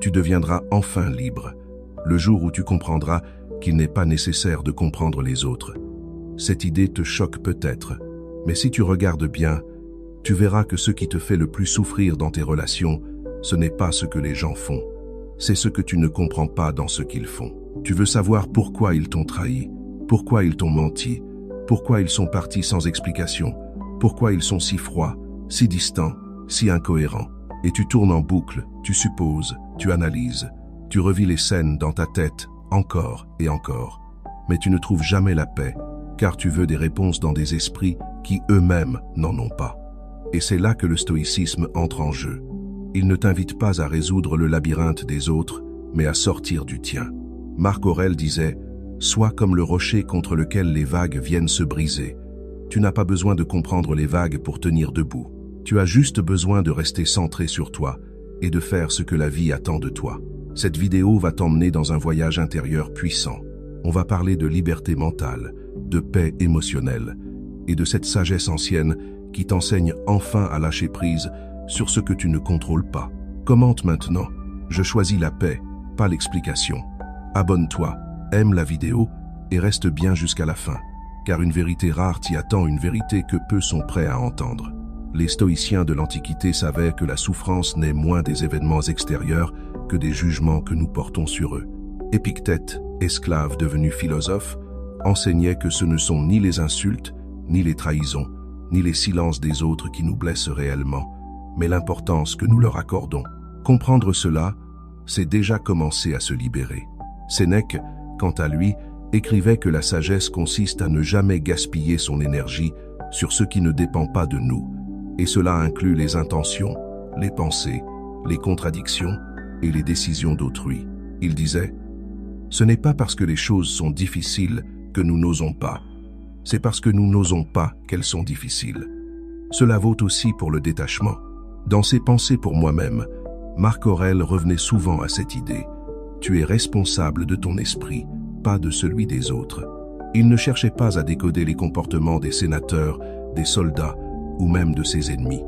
tu deviendras enfin libre, le jour où tu comprendras qu'il n'est pas nécessaire de comprendre les autres. Cette idée te choque peut-être, mais si tu regardes bien, tu verras que ce qui te fait le plus souffrir dans tes relations, ce n'est pas ce que les gens font, c'est ce que tu ne comprends pas dans ce qu'ils font. Tu veux savoir pourquoi ils t'ont trahi, pourquoi ils t'ont menti, pourquoi ils sont partis sans explication, pourquoi ils sont si froids, si distants, si incohérents. Et tu tournes en boucle, tu supposes, tu analyses, tu revis les scènes dans ta tête, encore et encore. Mais tu ne trouves jamais la paix, car tu veux des réponses dans des esprits qui eux-mêmes n'en ont pas. Et c'est là que le stoïcisme entre en jeu. Il ne t'invite pas à résoudre le labyrinthe des autres, mais à sortir du tien. Marc Aurèle disait « Sois comme le rocher contre lequel les vagues viennent se briser. Tu n'as pas besoin de comprendre les vagues pour tenir debout. Tu as juste besoin de rester centré sur toi et de faire ce que la vie attend de toi. » Cette vidéo va t'emmener dans un voyage intérieur puissant. On va parler de liberté mentale, de paix émotionnelle et de cette sagesse ancienne qui t'enseigne enfin à lâcher prise sur ce que tu ne contrôles pas. Commente maintenant. Je choisis la paix, pas l'explication. Abonne-toi, aime la vidéo et reste bien jusqu'à la fin, car une vérité rare t'y attend, une vérité que peu sont prêts à entendre. Les stoïciens de l'Antiquité savaient que la souffrance n'est moins des événements extérieurs que des jugements que nous portons sur eux. Épictète, esclave devenu philosophe, enseignait que ce ne sont ni les insultes, ni les trahisons, ni les silences des autres qui nous blessent réellement, mais l'importance que nous leur accordons. Comprendre cela, c'est déjà commencer à se libérer. Sénèque, quant à lui, écrivait que la sagesse consiste à ne jamais gaspiller son énergie sur ce qui ne dépend pas de nous, et cela inclut les intentions, les pensées, les contradictions et les décisions d'autrui. Il disait « Ce n'est pas parce que les choses sont difficiles que nous n'osons pas, c'est parce que nous n'osons pas qu'elles sont difficiles. » Cela vaut aussi pour le détachement. Dans ses pensées pour moi-même, Marc Aurèle revenait souvent à cette idée. Tu es responsable de ton esprit, pas de celui des autres. Il ne cherchait pas à décoder les comportements des sénateurs, des soldats ou même de ses ennemis.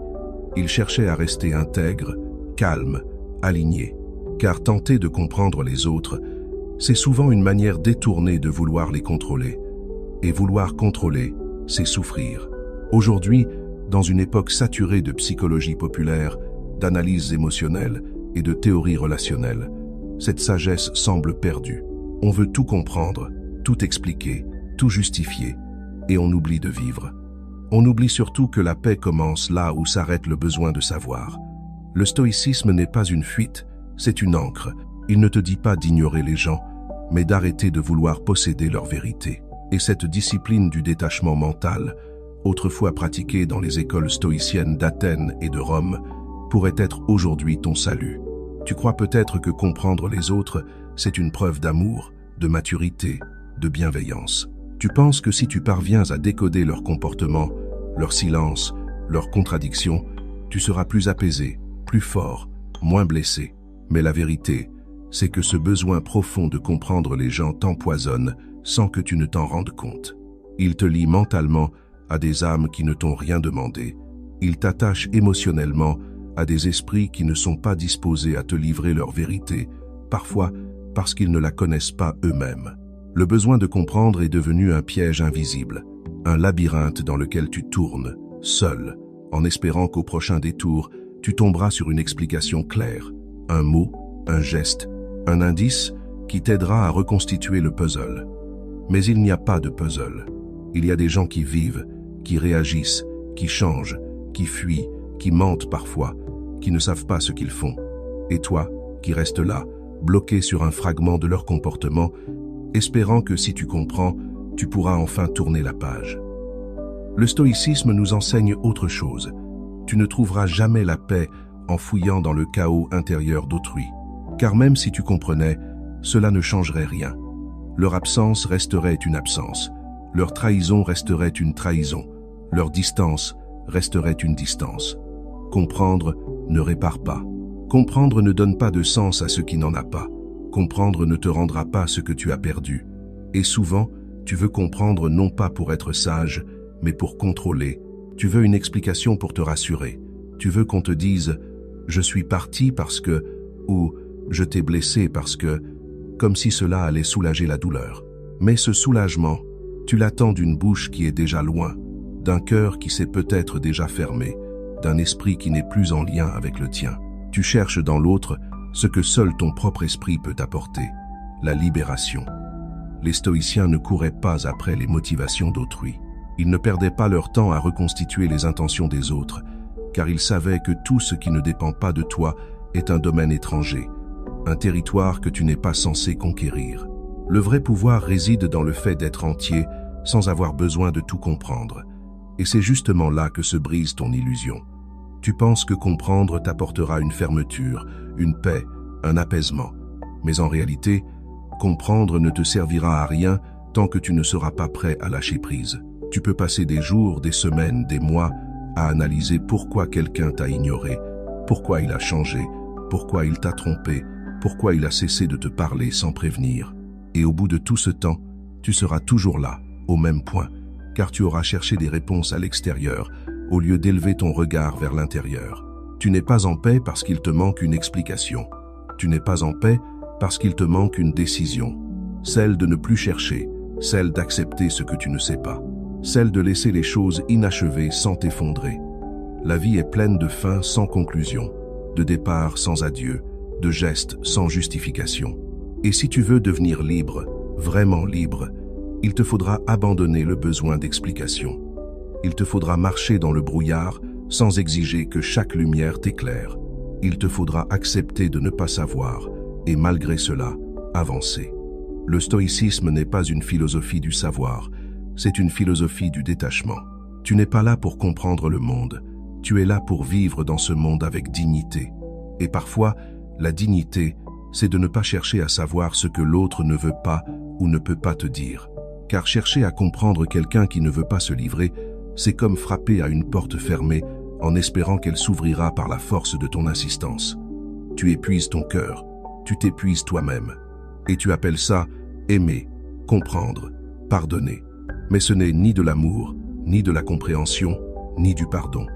Il cherchait à rester intègre, calme, aligné. Car tenter de comprendre les autres, c'est souvent une manière détournée de vouloir les contrôler. Et vouloir contrôler, c'est souffrir. Aujourd'hui, dans une époque saturée de psychologie populaire, d'analyses émotionnelles et de théories relationnelles, cette sagesse semble perdue. On veut tout comprendre, tout expliquer, tout justifier, et on oublie de vivre. On oublie surtout que la paix commence là où s'arrête le besoin de savoir. Le stoïcisme n'est pas une fuite, c'est une ancre. Il ne te dit pas d'ignorer les gens, mais d'arrêter de vouloir posséder leur vérité. Et cette discipline du détachement mental, autrefois pratiquée dans les écoles stoïciennes d'Athènes et de Rome, pourrait être aujourd'hui ton salut. Tu crois peut-être que comprendre les autres, c'est une preuve d'amour, de maturité, de bienveillance. Tu penses que si tu parviens à décoder leur comportement, leur silence, leurs contradictions, tu seras plus apaisé, plus fort, moins blessé. Mais la vérité, c'est que ce besoin profond de comprendre les gens t'empoisonne sans que tu ne t'en rendes compte. Il te lie mentalement à des âmes qui ne t'ont rien demandé. Il t'attache émotionnellement à des esprits qui ne sont pas disposés à te livrer leur vérité, parfois parce qu'ils ne la connaissent pas eux-mêmes. Le besoin de comprendre est devenu un piège invisible, un labyrinthe dans lequel tu tournes, seul, en espérant qu'au prochain détour, tu tomberas sur une explication claire, un mot, un geste, un indice qui t'aidera à reconstituer le puzzle. Mais il n'y a pas de puzzle. Il y a des gens qui vivent, qui réagissent, qui changent, qui fuient, qui mentent parfois, qui ne savent pas ce qu'ils font. Et toi, qui restes là, bloqué sur un fragment de leur comportement, espérant que si tu comprends, tu pourras enfin tourner la page. Le stoïcisme nous enseigne autre chose. Tu ne trouveras jamais la paix en fouillant dans le chaos intérieur d'autrui. Car même si tu comprenais, cela ne changerait rien. Leur absence resterait une absence. Leur trahison resterait une trahison. Leur distance resterait une distance. Comprendre ne répare pas. Comprendre ne donne pas de sens à ce qui n'en a pas. Comprendre ne te rendra pas ce que tu as perdu. Et souvent, tu veux comprendre non pas pour être sage, mais pour contrôler. Tu veux une explication pour te rassurer. Tu veux qu'on te dise « je suis parti parce que » ou Je t'ai blessé parce que, comme si cela allait soulager la douleur. Mais ce soulagement, tu l'attends d'une bouche qui est déjà loin, d'un cœur qui s'est peut-être déjà fermé, d'un esprit qui n'est plus en lien avec le tien. Tu cherches dans l'autre ce que seul ton propre esprit peut apporter, la libération. Les stoïciens ne couraient pas après les motivations d'autrui. Ils ne perdaient pas leur temps à reconstituer les intentions des autres, car ils savaient que tout ce qui ne dépend pas de toi est un domaine étranger, un territoire que tu n'es pas censé conquérir. Le vrai pouvoir réside dans le fait d'être entier sans avoir besoin de tout comprendre. Et c'est justement là que se brise ton illusion. Tu penses que comprendre t'apportera une fermeture, une paix, un apaisement. Mais en réalité, comprendre ne te servira à rien tant que tu ne seras pas prêt à lâcher prise. Tu peux passer des jours, des semaines, des mois à analyser pourquoi quelqu'un t'a ignoré, pourquoi il a changé, pourquoi il t'a trompé, pourquoi il a cessé de te parler sans prévenir. Et au bout de tout ce temps, tu seras toujours là, au même point, car tu auras cherché des réponses à l'extérieur, au lieu d'élever ton regard vers l'intérieur. Tu n'es pas en paix parce qu'il te manque une explication. Tu n'es pas en paix parce qu'il te manque une décision. Celle de ne plus chercher, celle d'accepter ce que tu ne sais pas, celle de laisser les choses inachevées sans t'effondrer. La vie est pleine de fins sans conclusion, de départs sans adieu, de gestes sans justification. Et si tu veux devenir libre, vraiment libre, il te faudra abandonner le besoin d'explication. Il te faudra marcher dans le brouillard sans exiger que chaque lumière t'éclaire. Il te faudra accepter de ne pas savoir et malgré cela, avancer. Le stoïcisme n'est pas une philosophie du savoir, c'est une philosophie du détachement. Tu n'es pas là pour comprendre le monde, tu es là pour vivre dans ce monde avec dignité. Et parfois, la dignité, c'est de ne pas chercher à savoir ce que l'autre ne veut pas ou ne peut pas te dire. Car chercher à comprendre quelqu'un qui ne veut pas se livrer, c'est comme frapper à une porte fermée en espérant qu'elle s'ouvrira par la force de ton insistance. Tu épuises ton cœur, tu t'épuises toi-même. Et tu appelles ça aimer, comprendre, pardonner. Mais ce n'est ni de l'amour, ni de la compréhension, ni du pardon.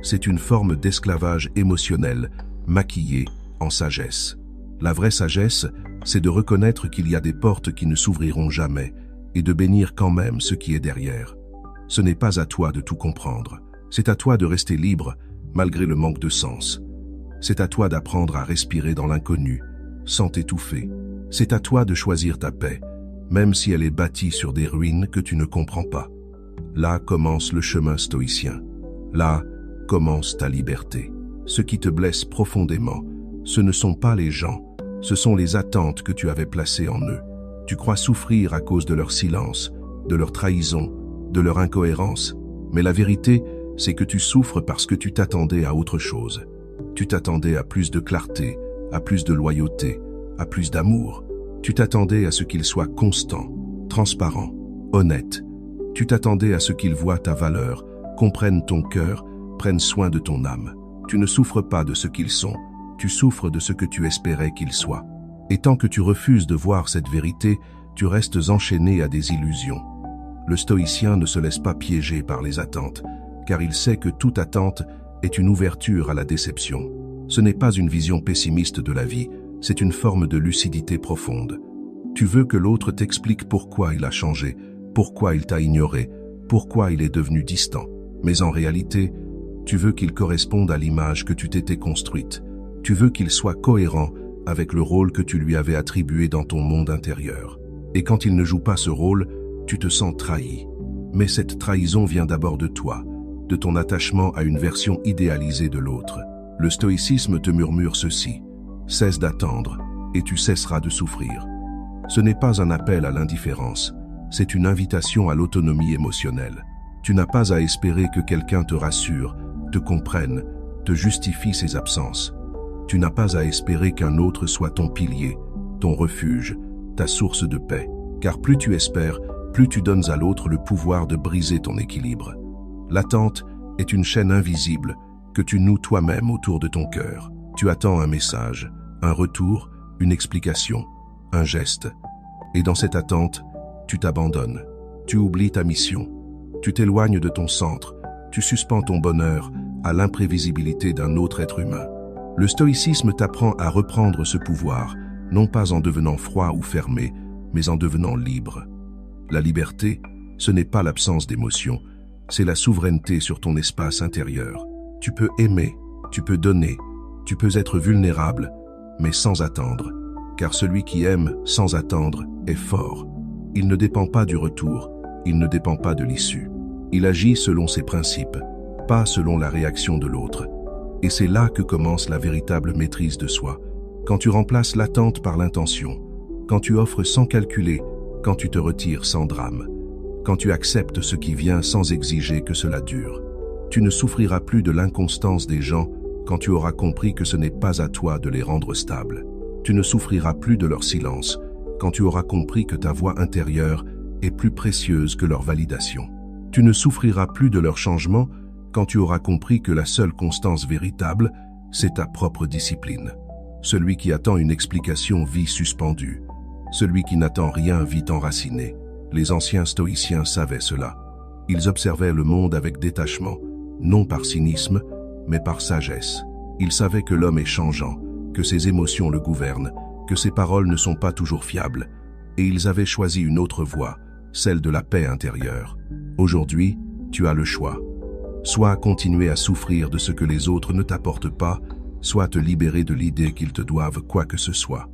C'est une forme d'esclavage émotionnel, maquillée en sagesse. La vraie sagesse, c'est de reconnaître qu'il y a des portes qui ne s'ouvriront jamais et de bénir quand même ce qui est derrière. Ce n'est pas à toi de tout comprendre. C'est à toi de rester libre malgré le manque de sens. C'est à toi d'apprendre à respirer dans l'inconnu, sans t'étouffer. C'est à toi de choisir ta paix, même si elle est bâtie sur des ruines que tu ne comprends pas. Là commence le chemin stoïcien. Là commence ta liberté. Ce qui te blesse profondément, ce ne sont pas les gens, ce sont les attentes que tu avais placées en eux. Tu crois souffrir à cause de leur silence, de leur trahison, de leur incohérence. Mais la vérité, c'est que tu souffres parce que tu t'attendais à autre chose. Tu t'attendais à plus de clarté, à plus de loyauté, à plus d'amour. Tu t'attendais à ce qu'il soit constant, transparent, honnête. Tu t'attendais à ce qu'il voie ta valeur, comprenne ton cœur, prenne soin de ton âme. Tu ne souffres pas de ce qu'ils sont, tu souffres de ce que tu espérais qu'ils soient. Et tant que tu refuses de voir cette vérité, tu restes enchaîné à des illusions. Le stoïcien ne se laisse pas piéger par les attentes, car il sait que toute attente est une ouverture à la déception. Ce n'est pas une vision pessimiste de la vie, c'est une forme de lucidité profonde. Tu veux que l'autre t'explique pourquoi il a changé, pourquoi il t'a ignoré, pourquoi il est devenu distant. Mais en réalité, tu veux qu'il corresponde à l'image que tu t'étais construite. Tu veux qu'il soit cohérent avec le rôle que tu lui avais attribué dans ton monde intérieur. Et quand il ne joue pas ce rôle, tu te sens trahi. Mais cette trahison vient d'abord de toi, de ton attachement à une version idéalisée de l'autre. Le stoïcisme te murmure ceci: cesse d'attendre et tu cesseras de souffrir. Ce n'est pas un appel à l'indifférence, c'est une invitation à l'autonomie émotionnelle. Tu n'as pas à espérer que quelqu'un te rassure, te comprenne, te justifie ses absences. Tu n'as pas à espérer qu'un autre soit ton pilier, ton refuge, ta source de paix. Car plus tu espères, plus tu donnes à l'autre le pouvoir de briser ton équilibre. L'attente est une chaîne invisible que tu noues toi-même autour de ton cœur. Tu attends un message, un retour, une explication, un geste. Et dans cette attente, tu t'abandonnes. Tu oublies ta mission. Tu t'éloignes de ton centre. Tu suspends ton bonheur à l'imprévisibilité d'un autre être humain. Le stoïcisme t'apprend à reprendre ce pouvoir, non pas en devenant froid ou fermé, mais en devenant libre. La liberté, ce n'est pas l'absence d'émotion, c'est la souveraineté sur ton espace intérieur. Tu peux aimer, tu peux donner, tu peux être vulnérable, mais sans attendre. Car celui qui aime sans attendre est fort. Il ne dépend pas du retour, il ne dépend pas de l'issue. Il agit selon ses principes, pas selon la réaction de l'autre. Et c'est là que commence la véritable maîtrise de soi. Quand tu remplaces l'attente par l'intention, quand tu offres sans calculer, quand tu te retires sans drame, quand tu acceptes ce qui vient sans exiger que cela dure. Tu ne souffriras plus de l'inconstance des gens quand tu auras compris que ce n'est pas à toi de les rendre stables. Tu ne souffriras plus de leur silence quand tu auras compris que ta voix intérieure est plus précieuse que leur validation. Tu ne souffriras plus de leur changement quand tu auras compris que la seule constance véritable, c'est ta propre discipline. Celui qui attend une explication vit suspendu. Celui qui n'attend rien vit enraciné. Les anciens stoïciens savaient cela. Ils observaient le monde avec détachement, non par cynisme, mais par sagesse. Ils savaient que l'homme est changeant, que ses émotions le gouvernent, que ses paroles ne sont pas toujours fiables, et ils avaient choisi une autre voie, celle de la paix intérieure. Aujourd'hui, tu as le choix. Soit continuer à souffrir de ce que les autres ne t'apportent pas, soit te libérer de l'idée qu'ils te doivent quoi que ce soit.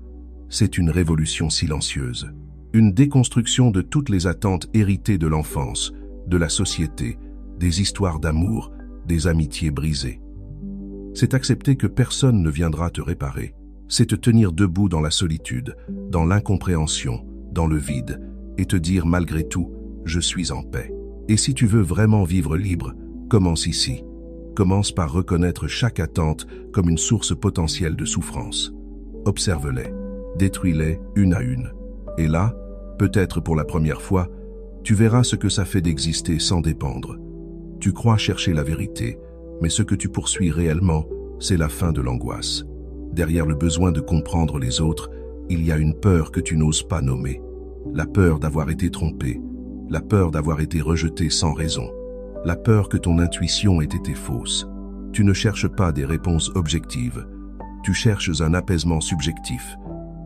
C'est une révolution silencieuse, une déconstruction de toutes les attentes héritées de l'enfance, de la société, des histoires d'amour, des amitiés brisées. C'est accepter que personne ne viendra te réparer. C'est te tenir debout dans la solitude, dans l'incompréhension, dans le vide, et te dire malgré tout, je suis en paix. Et si tu veux vraiment vivre libre, commence ici. Commence par reconnaître chaque attente comme une source potentielle de souffrance. Observe-les, détruis-les une à une. Et là, peut-être pour la première fois, tu verras ce que ça fait d'exister sans dépendre. Tu crois chercher la vérité, mais ce que tu poursuis réellement, c'est la fin de l'angoisse. Derrière le besoin de comprendre les autres, il y a une peur que tu n'oses pas nommer. La peur d'avoir été trompé, la peur d'avoir été rejeté sans raison, la peur que ton intuition ait été fausse. Tu ne cherches pas des réponses objectives, tu cherches un apaisement subjectif.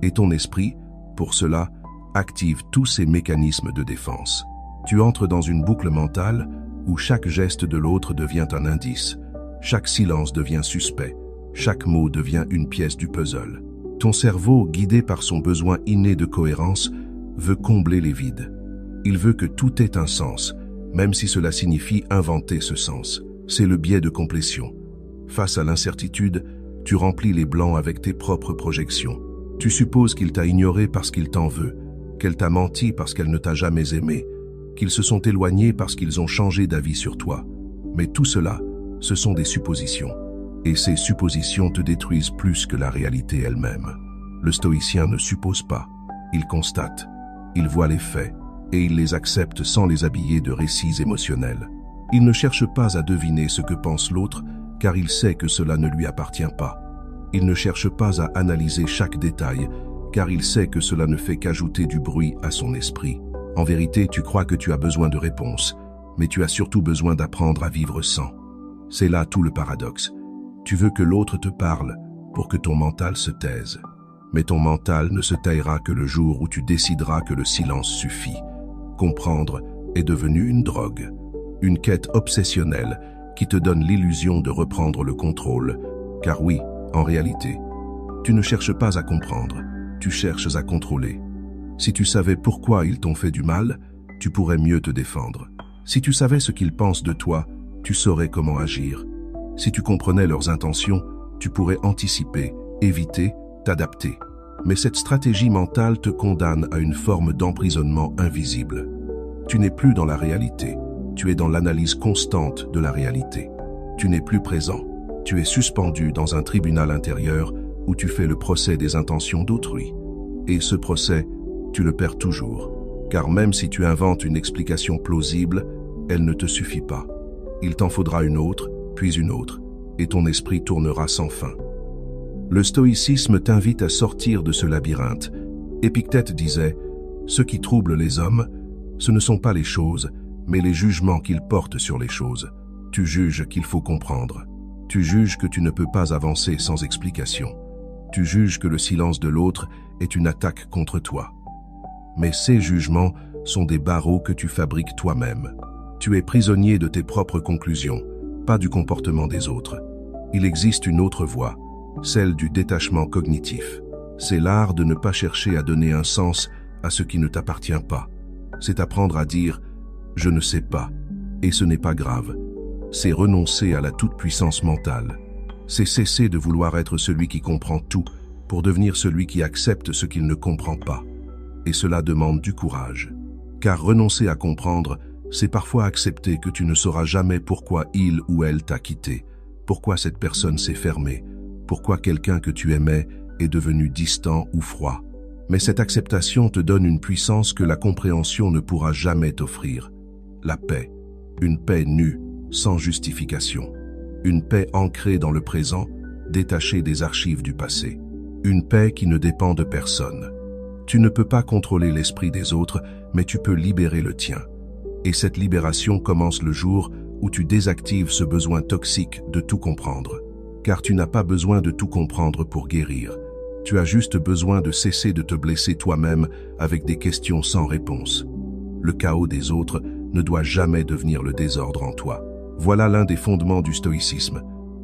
Et ton esprit, pour cela, active tous ses mécanismes de défense. Tu entres dans une boucle mentale où chaque geste de l'autre devient un indice, chaque silence devient suspect, chaque mot devient une pièce du puzzle. Ton cerveau, guidé par son besoin inné de cohérence, veut combler les vides. Il veut que tout ait un sens, même si cela signifie inventer ce sens. C'est le biais de complétion. Face à l'incertitude, tu remplis les blancs avec tes propres projections. Tu supposes qu'il t'a ignoré parce qu'il t'en veut, qu'elle t'a menti parce qu'elle ne t'a jamais aimé, qu'ils se sont éloignés parce qu'ils ont changé d'avis sur toi. Mais tout cela, ce sont des suppositions. Et ces suppositions te détruisent plus que la réalité elle-même. Le stoïcien ne suppose pas, il constate, il voit les faits, et il les accepte sans les habiller de récits émotionnels. Il ne cherche pas à deviner ce que pense l'autre, car il sait que cela ne lui appartient pas. Il ne cherche pas à analyser chaque détail, car il sait que cela ne fait qu'ajouter du bruit à son esprit. En vérité, tu crois que tu as besoin de réponses, mais tu as surtout besoin d'apprendre à vivre sans. C'est là tout le paradoxe. Tu veux que l'autre te parle pour que ton mental se taise. Mais ton mental ne se taira que le jour où tu décideras que le silence suffit. Comprendre est devenu une drogue, une quête obsessionnelle qui te donne l'illusion de reprendre le contrôle. Car oui, en réalité, tu ne cherches pas à comprendre, tu cherches à contrôler. Si tu savais pourquoi ils t'ont fait du mal, tu pourrais mieux te défendre. Si tu savais ce qu'ils pensent de toi, tu saurais comment agir. Si tu comprenais leurs intentions, tu pourrais anticiper, éviter, t'adapter. Mais cette stratégie mentale te condamne à une forme d'emprisonnement invisible. Tu n'es plus dans la réalité, tu es dans l'analyse constante de la réalité. Tu n'es plus présent, tu es suspendu dans un tribunal intérieur où tu fais le procès des intentions d'autrui. Et ce procès, tu le perds toujours. Car même si tu inventes une explication plausible, elle ne te suffit pas. Il t'en faudra une autre, puis une autre, et ton esprit tournera sans fin. Le stoïcisme t'invite à sortir de ce labyrinthe. Épictète disait « Ce qui trouble les hommes, ce ne sont pas les choses, mais les jugements qu'ils portent sur les choses. Tu juges qu'il faut comprendre. Tu juges que tu ne peux pas avancer sans explication. Tu juges que le silence de l'autre est une attaque contre toi. Mais ces jugements sont des barreaux que tu fabriques toi-même. Tu es prisonnier de tes propres conclusions, pas du comportement des autres. Il existe une autre voie, celle du détachement cognitif. C'est l'art de ne pas chercher à donner un sens à ce qui ne t'appartient pas. C'est apprendre à dire « je ne sais pas » et ce n'est pas grave. C'est renoncer à la toute-puissance mentale. C'est cesser de vouloir être celui qui comprend tout pour devenir celui qui accepte ce qu'il ne comprend pas. Et cela demande du courage. Car renoncer à comprendre, c'est parfois accepter que tu ne sauras jamais pourquoi il ou elle t'a quitté, pourquoi cette personne s'est fermée, pourquoi quelqu'un que tu aimais est devenu distant ou froid. Mais cette acceptation te donne une puissance que la compréhension ne pourra jamais t'offrir. La paix. Une paix nue, sans justification. Une paix ancrée dans le présent, détachée des archives du passé. Une paix qui ne dépend de personne. Tu ne peux pas contrôler l'esprit des autres, mais tu peux libérer le tien. Et cette libération commence le jour où tu désactives ce besoin toxique de tout comprendre. Car tu n'as pas besoin de tout comprendre pour guérir. Tu as juste besoin de cesser de te blesser toi-même avec des questions sans réponse. Le chaos des autres ne doit jamais devenir le désordre en toi. Voilà l'un des fondements du stoïcisme.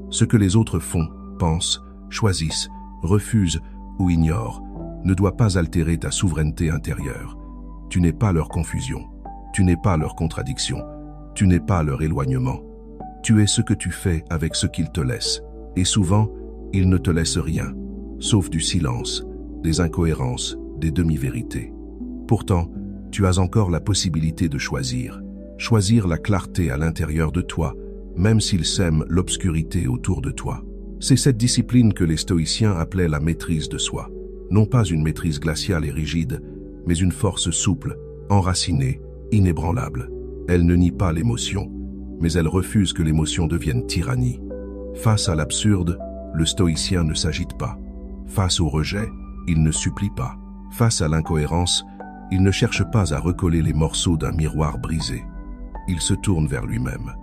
Ce que les autres font, pensent, choisissent, refusent ou ignorent ne doit pas altérer ta souveraineté intérieure. Tu n'es pas leur confusion. Tu n'es pas leur contradiction. Tu n'es pas leur éloignement. Tu es ce que tu fais avec ce qu'ils te laissent. Et souvent, ils ne te laissent rien, sauf du silence, des incohérences, des demi-vérités. Pourtant, tu as encore la possibilité de choisir. Choisir la clarté à l'intérieur de toi, même s'ils sèment l'obscurité autour de toi. C'est cette discipline que les stoïciens appelaient la maîtrise de soi. Non pas une maîtrise glaciale et rigide, mais une force souple, enracinée, inébranlable. Elle ne nie pas l'émotion, mais elle refuse que l'émotion devienne tyrannie. Face à l'absurde, le stoïcien ne s'agite pas. Face au rejet, il ne supplie pas. Face à l'incohérence, il ne cherche pas à recoller les morceaux d'un miroir brisé. Il se tourne vers lui-même.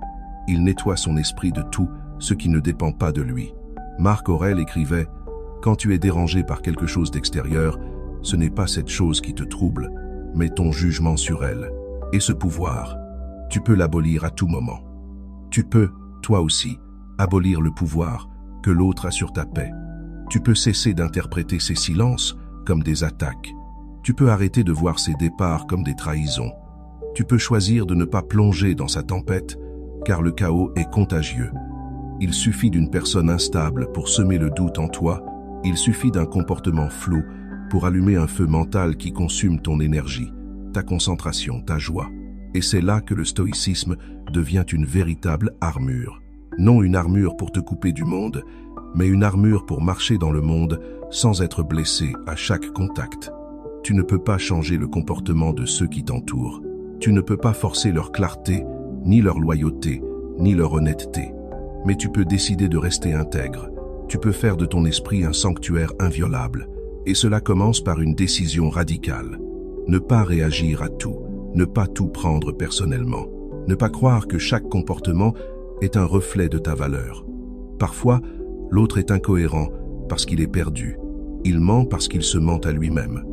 Il nettoie son esprit de tout ce qui ne dépend pas de lui. Marc Aurèle écrivait « Quand tu es dérangé par quelque chose d'extérieur, ce n'est pas cette chose qui te trouble, mais ton jugement sur elle. Et ce pouvoir, tu peux l'abolir à tout moment. Tu peux, toi aussi, abolir le pouvoir que l'autre a sur ta paix. Tu peux cesser d'interpréter ses silences comme des attaques. Tu peux arrêter de voir ses départs comme des trahisons. Tu peux choisir de ne pas plonger dans sa tempête, car le chaos est contagieux. Il suffit d'une personne instable pour semer le doute en toi. Il suffit d'un comportement flou pour allumer un feu mental qui consume ton énergie, ta concentration, ta joie. Et c'est là que le stoïcisme devient une véritable armure. Non une armure pour te couper du monde, mais une armure pour marcher dans le monde sans être blessé à chaque contact. Tu ne peux pas changer le comportement de ceux qui t'entourent. Tu ne peux pas forcer leur clarté, ni leur loyauté, ni leur honnêteté. Mais tu peux décider de rester intègre. Tu peux faire de ton esprit un sanctuaire inviolable. Et cela commence par une décision radicale. Ne pas réagir à tout, ne pas tout prendre personnellement. Ne pas croire que chaque comportement est un reflet de ta valeur. Parfois, l'autre est incohérent parce qu'il est perdu. Il ment parce qu'il se ment à lui-même.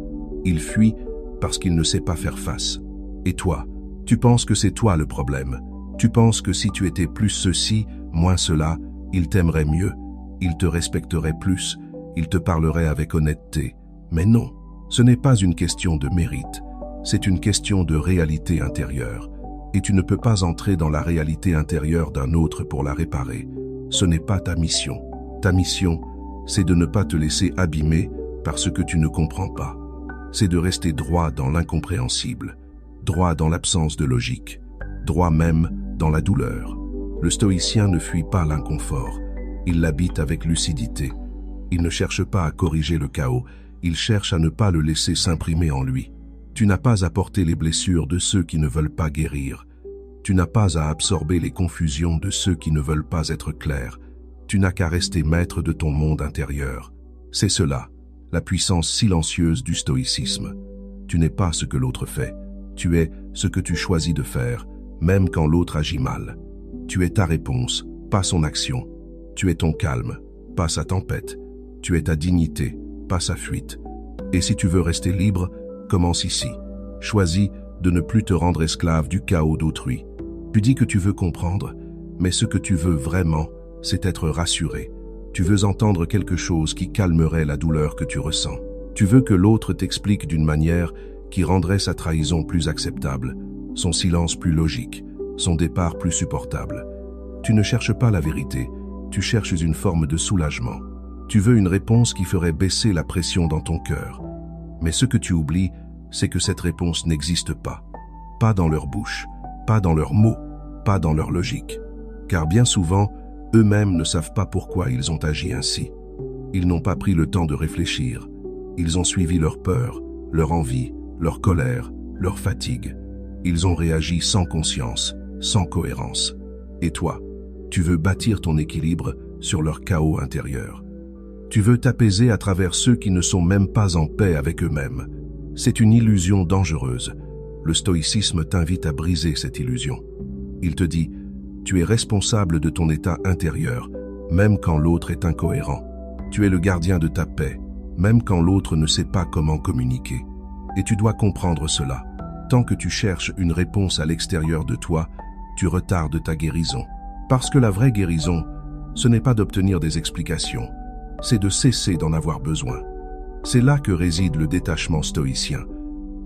Il fuit parce qu'il ne sait pas faire face. Et toi, tu penses que c'est toi le problème. Tu penses que si tu étais plus ceci, moins cela, il t'aimerait mieux, il te respecterait plus, il te parlerait avec honnêteté. Mais non, ce n'est pas une question de mérite, c'est une question de réalité intérieure. Et tu ne peux pas entrer dans la réalité intérieure d'un autre pour la réparer. Ce n'est pas ta mission. Ta mission, c'est de ne pas te laisser abîmer par ce que tu ne comprends pas. C'est de rester droit dans l'incompréhensible, droit dans l'absence de logique, droit même dans la douleur. Le stoïcien ne fuit pas l'inconfort, il l'habite avec lucidité. Il ne cherche pas à corriger le chaos, il cherche à ne pas le laisser s'imprimer en lui. Tu n'as pas à porter les blessures de ceux qui ne veulent pas guérir. Tu n'as pas à absorber les confusions de ceux qui ne veulent pas être clairs. Tu n'as qu'à rester maître de ton monde intérieur. C'est cela, la puissance silencieuse du stoïcisme. Tu n'es pas ce que l'autre fait. Tu es ce que tu choisis de faire, même quand l'autre agit mal. Tu es ta réponse, pas son action. Tu es ton calme, pas sa tempête. Tu es ta dignité, pas sa fuite. Et si tu veux rester libre, commence ici. Choisis de ne plus te rendre esclave du chaos d'autrui. Tu dis que tu veux comprendre, mais ce que tu veux vraiment, c'est être rassuré. Tu veux entendre quelque chose qui calmerait la douleur que tu ressens. Tu veux que l'autre t'explique d'une manière qui rendrait sa trahison plus acceptable, son silence plus logique, son départ plus supportable. Tu ne cherches pas la vérité, tu cherches une forme de soulagement. Tu veux une réponse qui ferait baisser la pression dans ton cœur. Mais ce que tu oublies, c'est que cette réponse n'existe pas. Pas dans leur bouche, pas dans leurs mots, pas dans leur logique. Car bien souvent, eux-mêmes ne savent pas pourquoi ils ont agi ainsi. Ils n'ont pas pris le temps de réfléchir. Ils ont suivi leur peur, leur envie, leur colère, leur fatigue. Ils ont réagi sans conscience, sans cohérence. Et toi, tu veux bâtir ton équilibre sur leur chaos intérieur. Tu veux t'apaiser à travers ceux qui ne sont même pas en paix avec eux-mêmes. C'est une illusion dangereuse. Le stoïcisme t'invite à briser cette illusion. Il te dit, tu es responsable de ton état intérieur, même quand l'autre est incohérent. Tu es le gardien de ta paix, même quand l'autre ne sait pas comment communiquer. Et tu dois comprendre cela. Tant que tu cherches une réponse à l'extérieur de toi, tu retardes ta guérison. Parce que la vraie guérison, ce n'est pas d'obtenir des explications, c'est de cesser d'en avoir besoin. C'est là que réside le détachement stoïcien.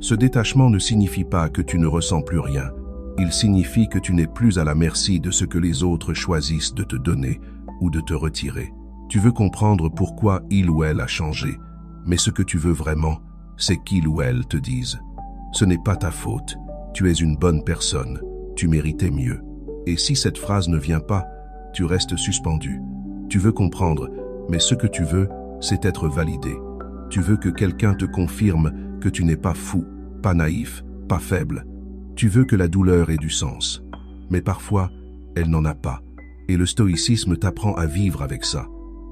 Ce détachement ne signifie pas que tu ne ressens plus rien. Il signifie que tu n'es plus à la merci de ce que les autres choisissent de te donner ou de te retirer. Tu veux comprendre pourquoi il ou elle a changé, mais ce que tu veux vraiment, c'est qu'il ou elle te dise « Ce n'est pas ta faute, tu es une bonne personne, tu méritais mieux ». Et si cette phrase ne vient pas, tu restes suspendu. Tu veux comprendre, mais ce que tu veux, c'est être validé. Tu veux que quelqu'un te confirme que tu n'es pas fou, pas naïf, pas faible. Tu veux que la douleur ait du sens. Mais parfois, elle n'en a pas. Et le stoïcisme t'apprend à vivre avec ça,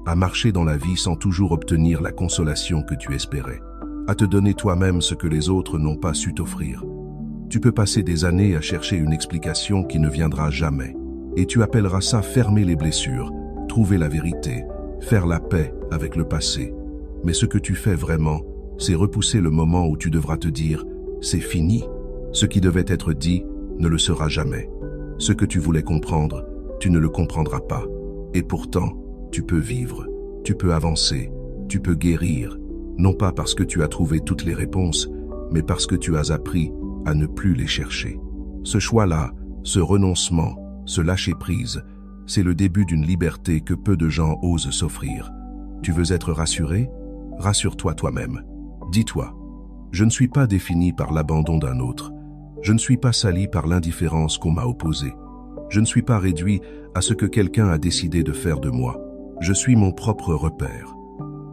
à marcher dans la vie sans toujours obtenir la consolation que tu espérais, à te donner toi-même ce que les autres n'ont pas su t'offrir. Tu peux passer des années à chercher une explication qui ne viendra jamais. Et tu appelleras ça fermer les blessures, trouver la vérité, faire la paix avec le passé. Mais ce que tu fais vraiment, c'est repousser le moment où tu devras te dire « c'est fini ». Ce qui devait être dit ne le sera jamais. Ce que tu voulais comprendre, tu ne le comprendras pas. Et pourtant, tu peux vivre, tu peux avancer, tu peux guérir, non pas parce que tu as trouvé toutes les réponses, mais parce que tu as appris à ne plus les chercher. Ce choix-là, ce renoncement, ce lâcher-prise, c'est le début d'une liberté que peu de gens osent s'offrir. Tu veux être rassuré? Rassure-toi toi-même. Dis-toi, je ne suis pas défini par l'abandon d'un autre. Je ne suis pas sali par l'indifférence qu'on m'a opposée. Je ne suis pas réduit à ce que quelqu'un a décidé de faire de moi. Je suis mon propre repère.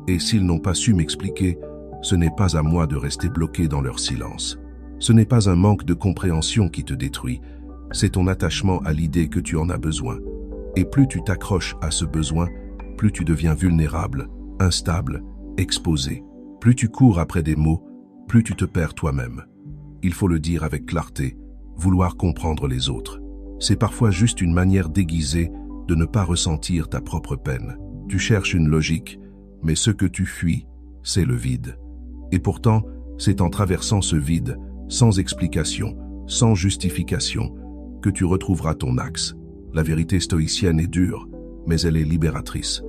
Et s'ils n'ont pas su m'expliquer, ce n'est pas à moi de rester bloqué dans leur silence. Ce n'est pas un manque de compréhension qui te détruit, c'est ton attachement à l'idée que tu en as besoin. Et plus tu t'accroches à ce besoin, plus tu deviens vulnérable, instable, exposé. Plus tu cours après des mots, plus tu te perds toi-même. Il faut le dire avec clarté, vouloir comprendre les autres. C'est parfois juste une manière déguisée de ne pas ressentir ta propre peine. Tu cherches une logique, mais ce que tu fuis, c'est le vide. Et pourtant, c'est en traversant ce vide, sans explication, sans justification, que tu retrouveras ton axe. La vérité stoïcienne est dure, mais elle est libératrice.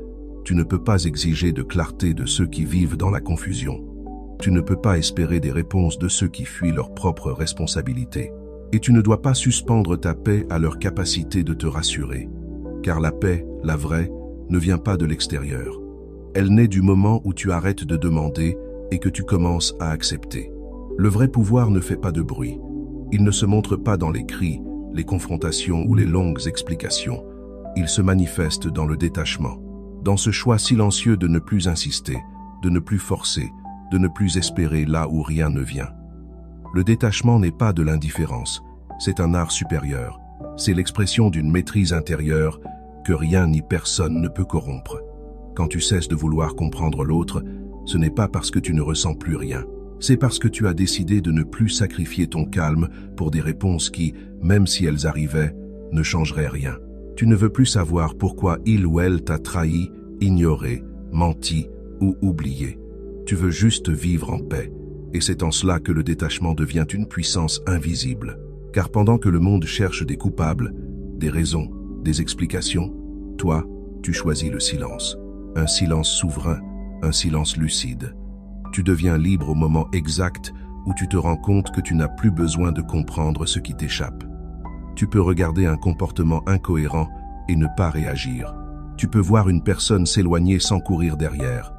Tu ne peux pas exiger de clarté de ceux qui vivent dans la confusion. Tu ne peux pas espérer des réponses de ceux qui fuient leurs propres responsabilités. Et tu ne dois pas suspendre ta paix à leur capacité de te rassurer. Car la paix, la vraie, ne vient pas de l'extérieur. Elle naît du moment où tu arrêtes de demander et que tu commences à accepter. Le vrai pouvoir ne fait pas de bruit. Il ne se montre pas dans les cris, les confrontations ou les longues explications. Il se manifeste dans le détachement, dans ce choix silencieux de ne plus insister, de ne plus forcer, de ne plus espérer là où rien ne vient. Le détachement n'est pas de l'indifférence, c'est un art supérieur. C'est l'expression d'une maîtrise intérieure que rien ni personne ne peut corrompre. Quand tu cesses de vouloir comprendre l'autre, ce n'est pas parce que tu ne ressens plus rien. C'est parce que tu as décidé de ne plus sacrifier ton calme pour des réponses qui, même si elles arrivaient, ne changeraient rien. Tu ne veux plus savoir pourquoi il ou elle t'a trahi, ignoré, menti ou oublié. Tu veux juste vivre en paix. Et c'est en cela que le détachement devient une puissance invisible. Car pendant que le monde cherche des coupables, des raisons, des explications, toi, tu choisis le silence. Un silence souverain, un silence lucide. Tu deviens libre au moment exact où tu te rends compte que tu n'as plus besoin de comprendre ce qui t'échappe. Tu peux regarder un comportement incohérent et ne pas réagir. Tu peux voir une personne s'éloigner sans courir derrière.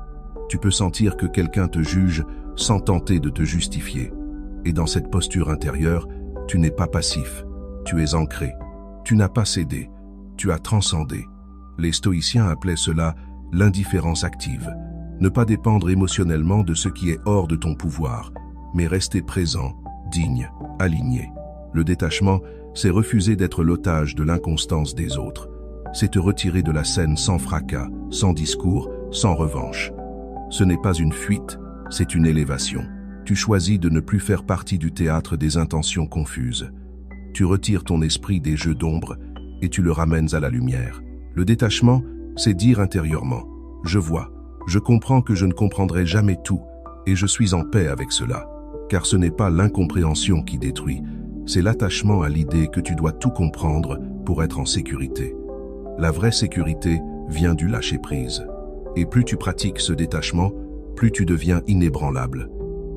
Tu peux sentir que quelqu'un te juge sans tenter de te justifier. Et dans cette posture intérieure, tu n'es pas passif, tu es ancré. Tu n'as pas cédé, tu as transcendé. Les stoïciens appelaient cela l'indifférence active. Ne pas dépendre émotionnellement de ce qui est hors de ton pouvoir, mais rester présent, digne, aligné. Le détachement, c'est refuser d'être l'otage de l'inconstance des autres. C'est te retirer de la scène sans fracas, sans discours, sans revanche. Ce n'est pas une fuite, c'est une élévation. Tu choisis de ne plus faire partie du théâtre des intentions confuses. Tu retires ton esprit des jeux d'ombre et tu le ramènes à la lumière. Le détachement, c'est dire intérieurement « Je vois, je comprends que je ne comprendrai jamais tout et je suis en paix avec cela. » Car ce n'est pas l'incompréhension qui détruit, c'est l'attachement à l'idée que tu dois tout comprendre pour être en sécurité. La vraie sécurité vient du lâcher-prise. Et plus tu pratiques ce détachement, plus tu deviens inébranlable.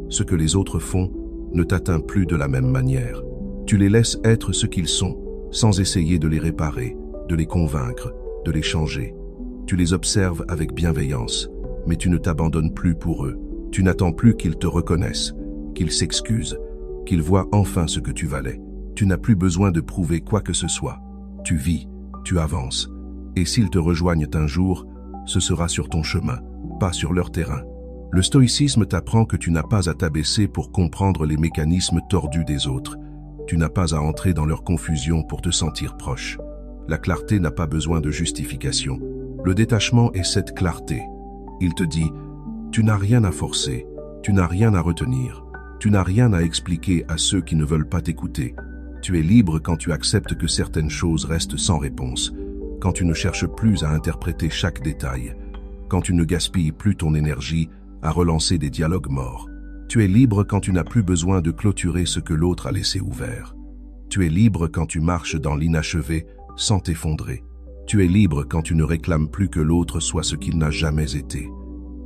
Ce que les autres font ne t'atteint plus de la même manière. Tu les laisses être ce qu'ils sont, sans essayer de les réparer, de les convaincre, de les changer. Tu les observes avec bienveillance, mais tu ne t'abandonnes plus pour eux. Tu n'attends plus qu'ils te reconnaissent, qu'ils s'excusent, qu'ils voient enfin ce que tu valais. Tu n'as plus besoin de prouver quoi que ce soit. Tu vis, tu avances. Et s'ils te rejoignent un jour, ce sera sur ton chemin, pas sur leur terrain. Le stoïcisme t'apprend que tu n'as pas à t'abaisser pour comprendre les mécanismes tordus des autres. Tu n'as pas à entrer dans leur confusion pour te sentir proche. La clarté n'a pas besoin de justification. Le détachement est cette clarté. Il te dit, tu n'as rien à forcer, tu n'as rien à retenir, tu n'as rien à expliquer à ceux qui ne veulent pas t'écouter. Tu es libre quand tu acceptes que certaines choses restent sans réponse, quand tu ne cherches plus à interpréter chaque détail, quand tu ne gaspilles plus ton énergie à relancer des dialogues morts. Tu es libre quand tu n'as plus besoin de clôturer ce que l'autre a laissé ouvert. Tu es libre quand tu marches dans l'inachevé sans t'effondrer. Tu es libre quand tu ne réclames plus que l'autre soit ce qu'il n'a jamais été.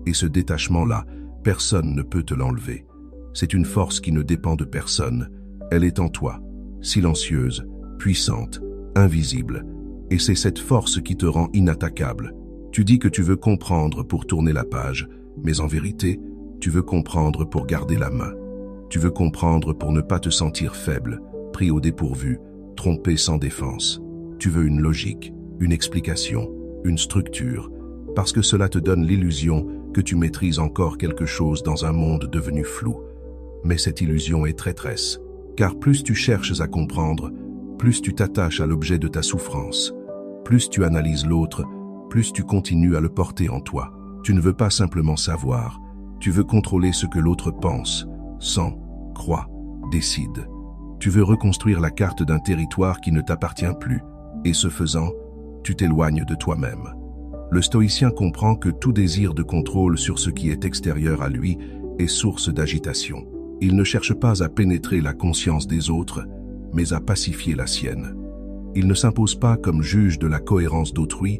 Et ce détachement-là, personne ne peut te l'enlever. C'est une force qui ne dépend de personne. Elle est en toi, silencieuse, puissante, invisible. Et c'est cette force qui te rend inattaquable. Tu dis que tu veux comprendre pour tourner la page, mais en vérité, tu veux comprendre pour garder la main. Tu veux comprendre pour ne pas te sentir faible, pris au dépourvu, trompé sans défense. Tu veux une logique, une explication, une structure, parce que cela te donne l'illusion que tu maîtrises encore quelque chose dans un monde devenu flou. Mais cette illusion est traîtresse, car plus tu cherches à comprendre, plus tu t'attaches à l'objet de ta souffrance. Plus tu analyses l'autre, plus tu continues à le porter en toi. Tu ne veux pas simplement savoir, tu veux contrôler ce que l'autre pense, sent, croit, décide. Tu veux reconstruire la carte d'un territoire qui ne t'appartient plus, et ce faisant, tu t'éloignes de toi-même. Le stoïcien comprend que tout désir de contrôle sur ce qui est extérieur à lui est source d'agitation. Il ne cherche pas à pénétrer la conscience des autres, mais à pacifier la sienne. Il ne s'impose pas comme juge de la cohérence d'autrui,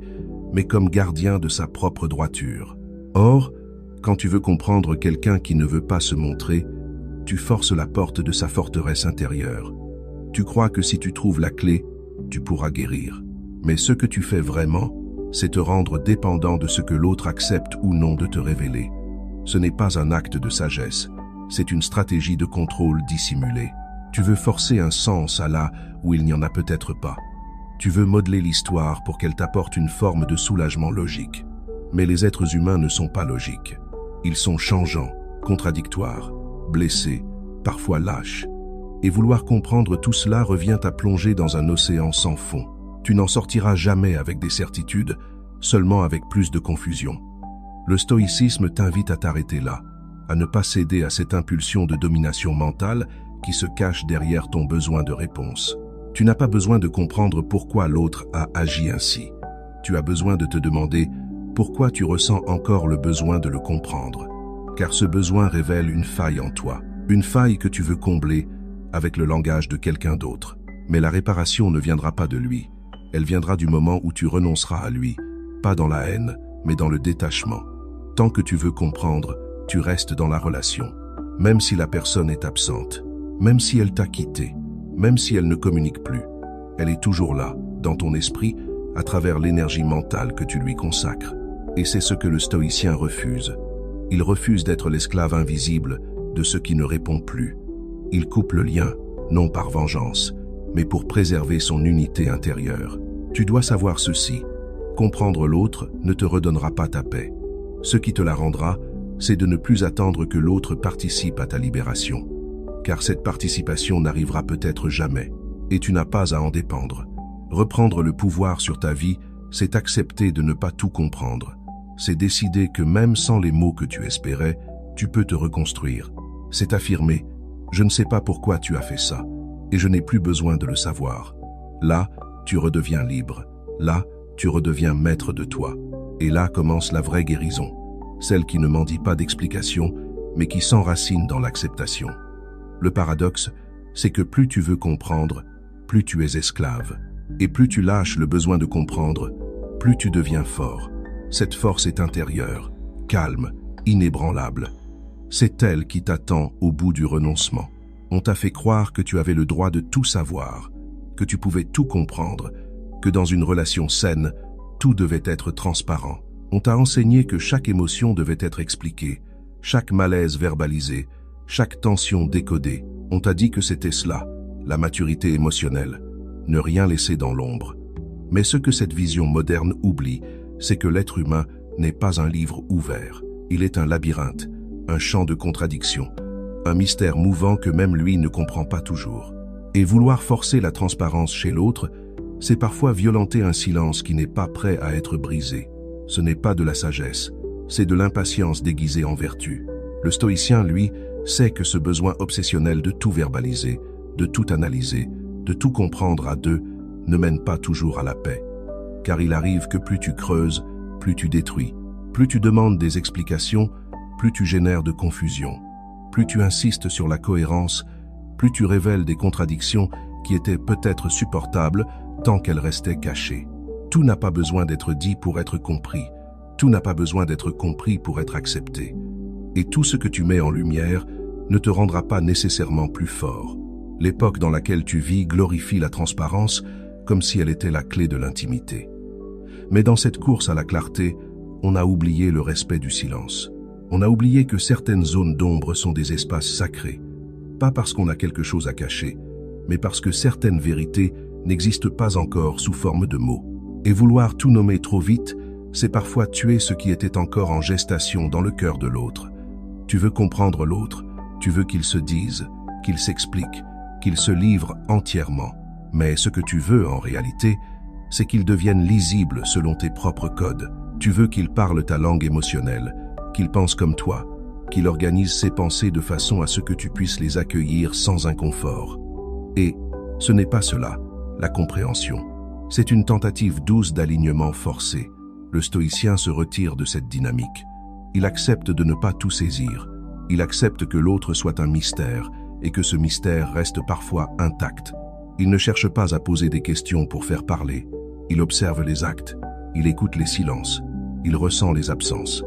mais comme gardien de sa propre droiture. Or, quand tu veux comprendre quelqu'un qui ne veut pas se montrer, tu forces la porte de sa forteresse intérieure. Tu crois que si tu trouves la clé, tu pourras guérir. Mais ce que tu fais vraiment, c'est te rendre dépendant de ce que l'autre accepte ou non de te révéler. Ce n'est pas un acte de sagesse, c'est une stratégie de contrôle dissimulée. Tu veux forcer un sens à là où il n'y en a peut-être pas. Tu veux modeler l'histoire pour qu'elle t'apporte une forme de soulagement logique. Mais les êtres humains ne sont pas logiques. Ils sont changeants, contradictoires, blessés, parfois lâches. Et vouloir comprendre tout cela revient à plonger dans un océan sans fond. Tu n'en sortiras jamais avec des certitudes, seulement avec plus de confusion. Le stoïcisme t'invite à t'arrêter là, à ne pas céder à cette impulsion de domination mentale qui se cache derrière ton besoin de réponse. Tu n'as pas besoin de comprendre pourquoi l'autre a agi ainsi. Tu as besoin de te demander pourquoi tu ressens encore le besoin de le comprendre. Car ce besoin révèle une faille en toi, une faille que tu veux combler avec le langage de quelqu'un d'autre. Mais la réparation ne viendra pas de lui. Elle viendra du moment où tu renonceras à lui, pas dans la haine, mais dans le détachement. Tant que tu veux comprendre, tu restes dans la relation. Même si la personne est absente, même si elle t'a quitté, même si elle ne communique plus, elle est toujours là, dans ton esprit, à travers l'énergie mentale que tu lui consacres. Et c'est ce que le stoïcien refuse. Il refuse d'être l'esclave invisible de ce qui ne répond plus. Il coupe le lien, non par vengeance, mais pour préserver son unité intérieure. Tu dois savoir ceci. Comprendre l'autre ne te redonnera pas ta paix. Ce qui te la rendra, c'est de ne plus attendre que l'autre participe à ta libération. Car cette participation n'arrivera peut-être jamais, et tu n'as pas à en dépendre. Reprendre le pouvoir sur ta vie, c'est accepter de ne pas tout comprendre. C'est décider que même sans les mots que tu espérais, tu peux te reconstruire. C'est affirmer « Je ne sais pas pourquoi tu as fait ça, et je n'ai plus besoin de le savoir ». Là, tu redeviens libre. Là, tu redeviens maître de toi. Et là commence la vraie guérison, celle qui ne mendie pas d'explication, mais qui s'enracine dans l'acceptation. Le paradoxe, c'est que plus tu veux comprendre, plus tu es esclave. Et plus tu lâches le besoin de comprendre, plus tu deviens fort. Cette force est intérieure, calme, inébranlable. C'est elle qui t'attend au bout du renoncement. On t'a fait croire que tu avais le droit de tout savoir, que tu pouvais tout comprendre, que dans une relation saine, tout devait être transparent. On t'a enseigné que chaque émotion devait être expliquée, chaque malaise verbalisé, chaque tension décodée. On t'a dit que c'était cela, la maturité émotionnelle, ne rien laisser dans l'ombre. Mais ce que cette vision moderne oublie, c'est que l'être humain n'est pas un livre ouvert. Il est un labyrinthe, un champ de contradictions, un mystère mouvant que même lui ne comprend pas toujours. Et vouloir forcer la transparence chez l'autre, c'est parfois violenter un silence qui n'est pas prêt à être brisé. Ce n'est pas de la sagesse, c'est de l'impatience déguisée en vertu. Le stoïcien, lui, sait que ce besoin obsessionnel de tout verbaliser, de tout analyser, de tout comprendre à deux, ne mène pas toujours à la paix. Car il arrive que plus tu creuses, plus tu détruis. Plus tu demandes des explications, plus tu génères de confusion. Plus tu insistes sur la cohérence, plus tu révèles des contradictions qui étaient peut-être supportables tant qu'elles restaient cachées. Tout n'a pas besoin d'être dit pour être compris. Tout n'a pas besoin d'être compris pour être accepté. Et tout ce que tu mets en lumière ne te rendra pas nécessairement plus fort. L'époque dans laquelle tu vis glorifie la transparence comme si elle était la clé de l'intimité. Mais dans cette course à la clarté, on a oublié le respect du silence. On a oublié que certaines zones d'ombre sont des espaces sacrés. Pas parce qu'on a quelque chose à cacher, mais parce que certaines vérités n'existent pas encore sous forme de mots. Et vouloir tout nommer trop vite, c'est parfois tuer ce qui était encore en gestation dans le cœur de l'autre. Tu veux comprendre l'autre, tu veux qu'il se dise, qu'il s'explique, qu'il se livre entièrement. Mais ce que tu veux en réalité, c'est qu'il devienne lisible selon tes propres codes. Tu veux qu'il parle ta langue émotionnelle, qu'il pense comme toi, qu'il organise ses pensées de façon à ce que tu puisses les accueillir sans inconfort. Et ce n'est pas cela, la compréhension. C'est une tentative douce d'alignement forcé. Le stoïcien se retire de cette dynamique. Il accepte de ne pas tout saisir. Il accepte que l'autre soit un mystère et que ce mystère reste parfois intact. Il ne cherche pas à poser des questions pour faire parler. Il observe les actes, il écoute les silences, il ressent les absences.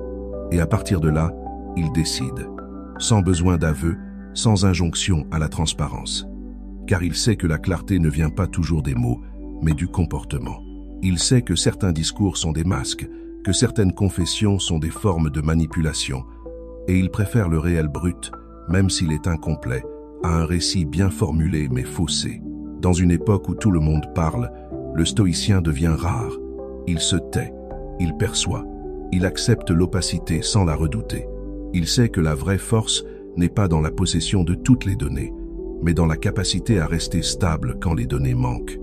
Et à partir de là, il décide, sans besoin d'aveu, sans injonction à la transparence. Car il sait que la clarté ne vient pas toujours des mots, mais du comportement. Il sait que certains discours sont des masques, que certaines confessions sont des formes de manipulation, et il préfère le réel brut, même s'il est incomplet, à un récit bien formulé mais faussé. Dans une époque où tout le monde parle, le stoïcien devient rare. Il se tait, il perçoit, il accepte l'opacité sans la redouter. Il sait que la vraie force n'est pas dans la possession de toutes les données, mais dans la capacité à rester stable quand les données manquent.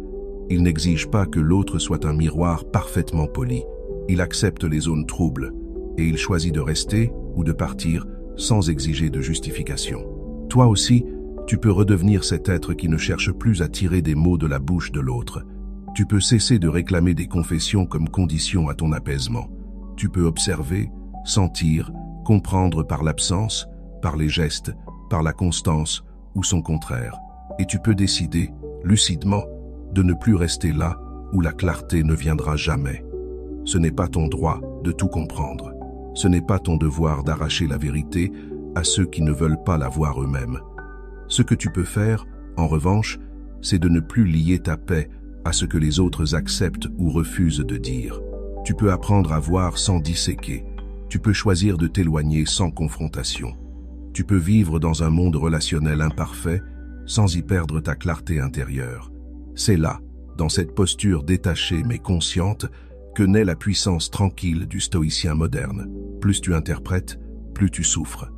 Il n'exige pas que l'autre soit un miroir parfaitement poli. Il accepte les zones troubles, et il choisit de rester ou de partir sans exiger de justification. Toi aussi, Tu peux redevenir cet être qui ne cherche plus à tirer des mots de la bouche de l'autre. Tu peux cesser de réclamer des confessions comme condition à ton apaisement. Tu peux observer, sentir, comprendre par l'absence, par les gestes, par la constance ou son contraire. Et tu peux décider, lucidement, de ne plus rester là où la clarté ne viendra jamais. Ce n'est pas ton droit de tout comprendre. Ce n'est pas ton devoir d'arracher la vérité à ceux qui ne veulent pas la voir eux-mêmes. Ce que tu peux faire, en revanche, c'est de ne plus lier ta paix à ce que les autres acceptent ou refusent de dire. Tu peux apprendre à voir sans disséquer. Tu peux choisir de t'éloigner sans confrontation. Tu peux vivre dans un monde relationnel imparfait sans y perdre ta clarté intérieure. C'est là, dans cette posture détachée mais consciente, que naît la puissance tranquille du stoïcien moderne. Plus tu interprètes, plus tu souffres.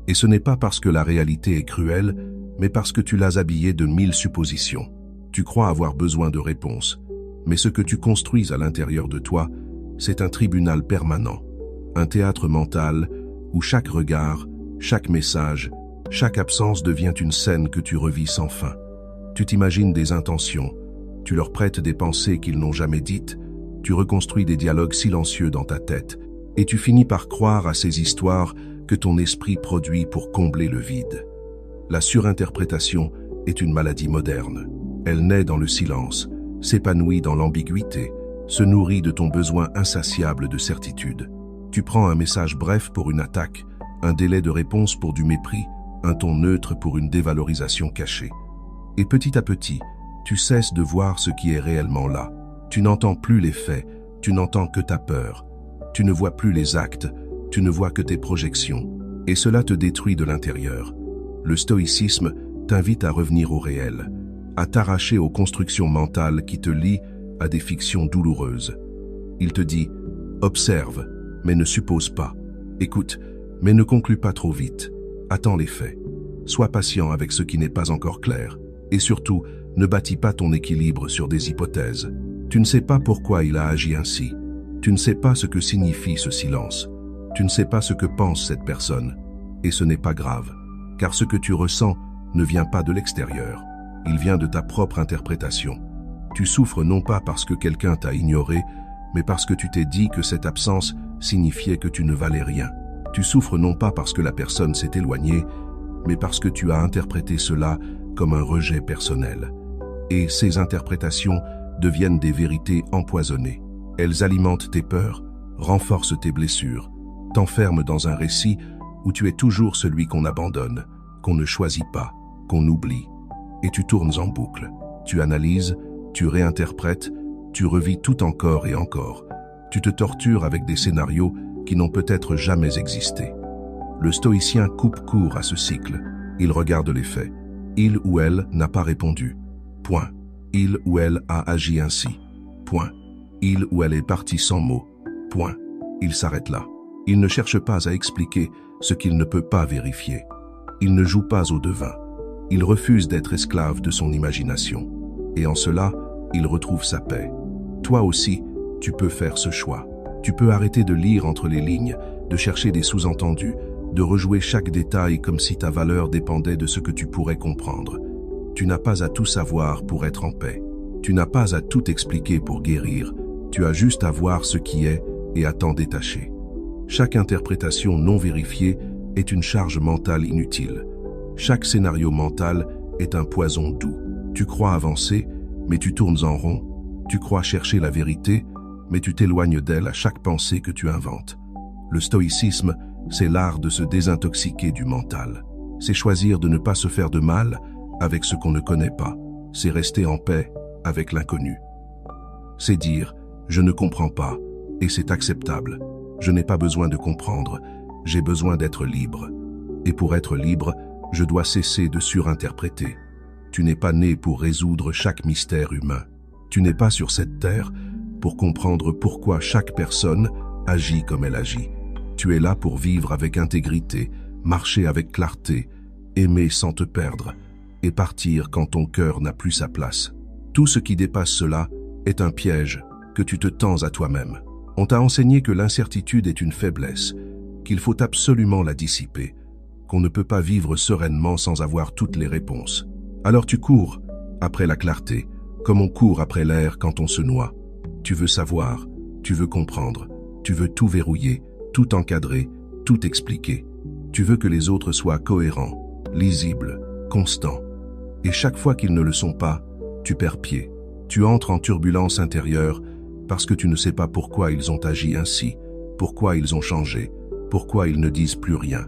Et ce n'est pas parce que la réalité est cruelle, mais parce que tu l'as habillée de 1000 suppositions. Tu crois avoir besoin de réponses, mais ce que tu construis à l'intérieur de toi, c'est un tribunal permanent, un théâtre mental où chaque regard, chaque message, chaque absence devient une scène que tu revis sans fin. Tu t'imagines des intentions, tu leur prêtes des pensées qu'ils n'ont jamais dites, tu reconstruis des dialogues silencieux dans ta tête, et tu finis par croire à ces histoires que ton esprit produit pour combler le vide. La surinterprétation est une maladie moderne. Elle naît dans le silence, s'épanouit dans l'ambiguïté, se nourrit de ton besoin insatiable de certitude. Tu prends un message bref pour une attaque, un délai de réponse pour du mépris, un ton neutre pour une dévalorisation cachée. Et petit à petit, tu cesses de voir ce qui est réellement là. Tu n'entends plus les faits, tu n'entends que ta peur. Tu ne vois plus les actes, tu ne vois que tes projections. Et cela te détruit de l'intérieur. Le stoïcisme t'invite à revenir au réel, à t'arracher aux constructions mentales qui te lient à des fictions douloureuses. Il te dit « Observe, mais ne suppose pas. Écoute, mais ne conclue pas trop vite. Attends les faits. Sois patient avec ce qui n'est pas encore clair. Et surtout, ne bâtis pas ton équilibre sur des hypothèses. Tu ne sais pas pourquoi il a agi ainsi. Tu ne sais pas ce que signifie ce silence. Tu ne sais pas ce que pense cette personne. Et ce n'est pas grave, car ce que tu ressens ne vient pas de l'extérieur. Il vient de ta propre interprétation. Tu souffres non pas parce que quelqu'un t'a ignoré, mais parce que tu t'es dit que cette absence signifiait que tu ne valais rien. Tu souffres non pas parce que la personne s'est éloignée, mais parce que tu as interprété cela comme un rejet personnel. Et ces interprétations deviennent des vérités empoisonnées. Elles alimentent tes peurs, renforcent tes blessures, t'enferment dans un récit où tu es toujours celui qu'on abandonne, qu'on ne choisit pas, qu'on oublie. Et tu tournes en boucle. Tu analyses, tu réinterprètes, tu revis tout encore et encore. Tu te tortures avec des scénarios qui n'ont peut-être jamais existé. Le stoïcien coupe court à ce cycle. Il regarde les faits. Il ou elle n'a pas répondu. Point. Il ou elle a agi ainsi. Point. Il ou elle est parti sans mots. Point. Il s'arrête là. Il ne cherche pas à expliquer ce qu'il ne peut pas vérifier. Il ne joue pas au devin. Il refuse d'être esclave de son imagination. Et en cela, il retrouve sa paix. Toi aussi, tu peux faire ce choix. Tu peux arrêter de lire entre les lignes, de chercher des sous-entendus, de rejouer chaque détail comme si ta valeur dépendait de ce que tu pourrais comprendre. Tu n'as pas à tout savoir pour être en paix. Tu n'as pas à tout expliquer pour guérir. Tu as juste à voir ce qui est et à t'en détacher. Chaque interprétation non vérifiée est une charge mentale inutile. Chaque scénario mental est un poison doux. Tu crois avancer, mais tu tournes en rond. Tu crois chercher la vérité, mais tu t'éloignes d'elle à chaque pensée que tu inventes. Le stoïcisme, c'est l'art de se désintoxiquer du mental. C'est choisir de ne pas se faire de mal avec ce qu'on ne connaît pas. C'est rester en paix avec l'inconnu. C'est dire « je ne comprends pas » et c'est acceptable. Je n'ai pas besoin de comprendre, j'ai besoin d'être libre. Et pour être libre, je dois cesser de surinterpréter. Tu n'es pas né pour résoudre chaque mystère humain. Tu n'es pas sur cette terre pour comprendre pourquoi chaque personne agit comme elle agit. Tu es là pour vivre avec intégrité, marcher avec clarté, aimer sans te perdre et partir quand ton cœur n'a plus sa place. Tout ce qui dépasse cela est un piège que tu te tends à toi-même. On t'a enseigné que l'incertitude est une faiblesse, qu'il faut absolument la dissiper. qu'on ne peut pas vivre sereinement sans avoir toutes les réponses. Alors tu cours après la clarté, comme on court après l'air quand on se noie. Tu veux savoir, tu veux comprendre, tu veux tout verrouiller, tout encadrer, tout expliquer. Tu veux que les autres soient cohérents, lisibles, constants. Et chaque fois qu'ils ne le sont pas, tu perds pied. Tu entres en turbulence intérieure parce que tu ne sais pas pourquoi ils ont agi ainsi, pourquoi ils ont changé, pourquoi ils ne disent plus rien.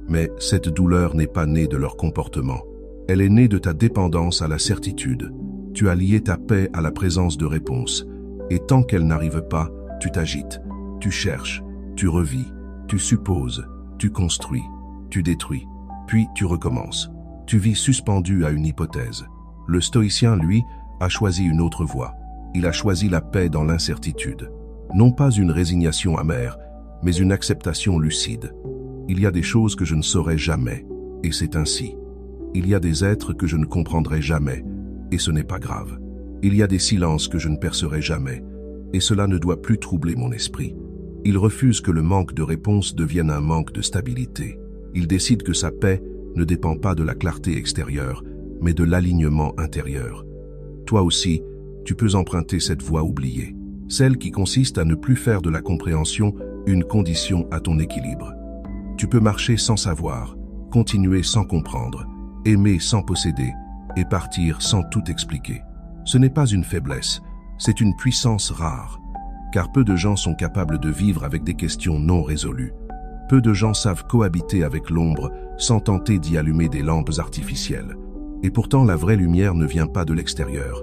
Mais cette douleur n'est pas née de leur comportement. Elle est née de ta dépendance à la certitude. Tu as lié ta paix à la présence de réponses. Et tant qu'elle n'arrive pas, tu t'agites, tu cherches, tu revis, tu supposes, tu construis, tu détruis, puis tu recommences. Tu vis suspendu à une hypothèse. Le stoïcien, lui, a choisi une autre voie. Il a choisi la paix dans l'incertitude. Non pas une résignation amère, mais une acceptation lucide. Il y a des choses que je ne saurai jamais, et c'est ainsi. Il y a des êtres que je ne comprendrai jamais, et ce n'est pas grave. Il y a des silences que je ne percerai jamais, et cela ne doit plus troubler mon esprit. Il refuse que le manque de réponse devienne un manque de stabilité. Il décide que sa paix ne dépend pas de la clarté extérieure, mais de l'alignement intérieur. Toi aussi, tu peux emprunter cette voie oubliée, celle qui consiste à ne plus faire de la compréhension une condition à ton équilibre. Tu peux marcher sans savoir, continuer sans comprendre, aimer sans posséder et partir sans tout expliquer. Ce n'est pas une faiblesse, c'est une puissance rare, car peu de gens sont capables de vivre avec des questions non résolues. Peu de gens savent cohabiter avec l'ombre sans tenter d'y allumer des lampes artificielles. Et pourtant, la vraie lumière ne vient pas de l'extérieur.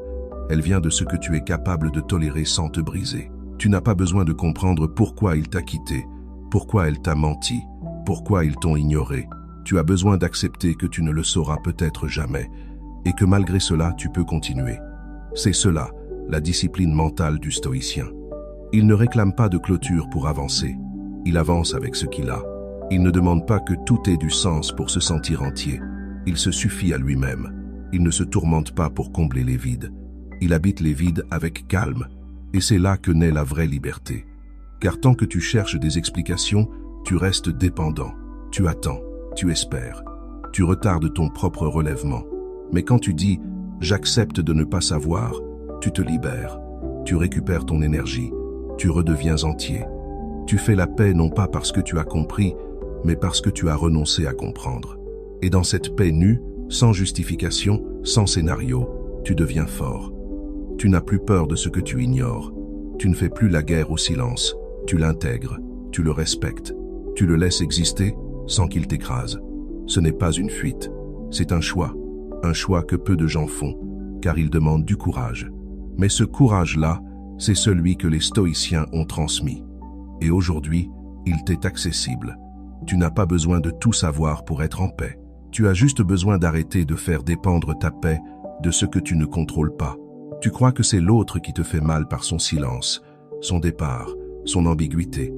Elle vient de ce que tu es capable de tolérer sans te briser. Tu n'as pas besoin de comprendre pourquoi il t'a quitté, pourquoi elle t'a menti, pourquoi ils t'ont ignoré. Tu as besoin d'accepter que tu ne le sauras peut-être jamais et que malgré cela, tu peux continuer. C'est cela, la discipline mentale du stoïcien. Il ne réclame pas de clôture pour avancer. Il avance avec ce qu'il a. Il ne demande pas que tout ait du sens pour se sentir entier. Il se suffit à lui-même. Il ne se tourmente pas pour combler les vides. Il habite les vides avec calme. Et c'est là que naît la vraie liberté. Car tant que tu cherches des explications, tu restes dépendant. Tu attends, tu espères. Tu retardes ton propre relèvement. Mais quand tu dis « j'accepte de ne pas savoir », tu te libères. Tu récupères ton énergie. Tu redeviens entier. Tu fais la paix non pas parce que tu as compris, mais parce que tu as renoncé à comprendre. Et dans cette paix nue, sans justification, sans scénario, tu deviens fort. Tu n'as plus peur de ce que tu ignores. Tu ne fais plus la guerre au silence. Tu l'intègres, tu le respectes. Tu le laisses exister sans qu'il t'écrase. Ce n'est pas une fuite, c'est un choix que peu de gens font, car il demande du courage. Mais ce courage-là, c'est celui que les stoïciens ont transmis. Et aujourd'hui, il t'est accessible. Tu n'as pas besoin de tout savoir pour être en paix. Tu as juste besoin d'arrêter de faire dépendre ta paix de ce que tu ne contrôles pas. Tu crois que c'est l'autre qui te fait mal par son silence, son départ, son ambiguïté.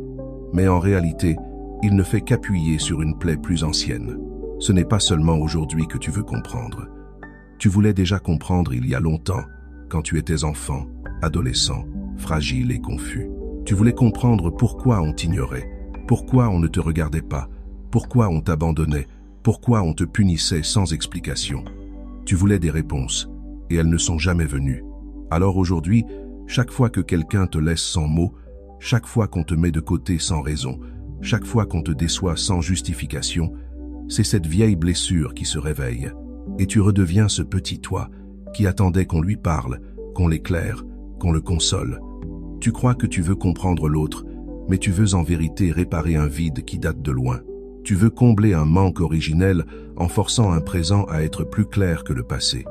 Mais en réalité, il ne fait qu'appuyer sur une plaie plus ancienne. Ce n'est pas seulement aujourd'hui que tu veux comprendre. Tu voulais déjà comprendre il y a longtemps, quand tu étais enfant, adolescent, fragile et confus. Tu voulais comprendre pourquoi on t'ignorait, pourquoi on ne te regardait pas, pourquoi on t'abandonnait, pourquoi on te punissait sans explication. Tu voulais des réponses, et elles ne sont jamais venues. Alors aujourd'hui, chaque fois que quelqu'un te laisse sans mots, chaque fois qu'on te met de côté sans raison, chaque fois qu'on te déçoit sans justification, c'est cette vieille blessure qui se réveille. Et tu redeviens ce petit toi qui attendait qu'on lui parle, qu'on l'éclaire, qu'on le console. Tu crois que tu veux comprendre l'autre, mais tu veux en vérité réparer un vide qui date de loin. Tu veux combler un manque originel en forçant un présent à être plus clair que le passé.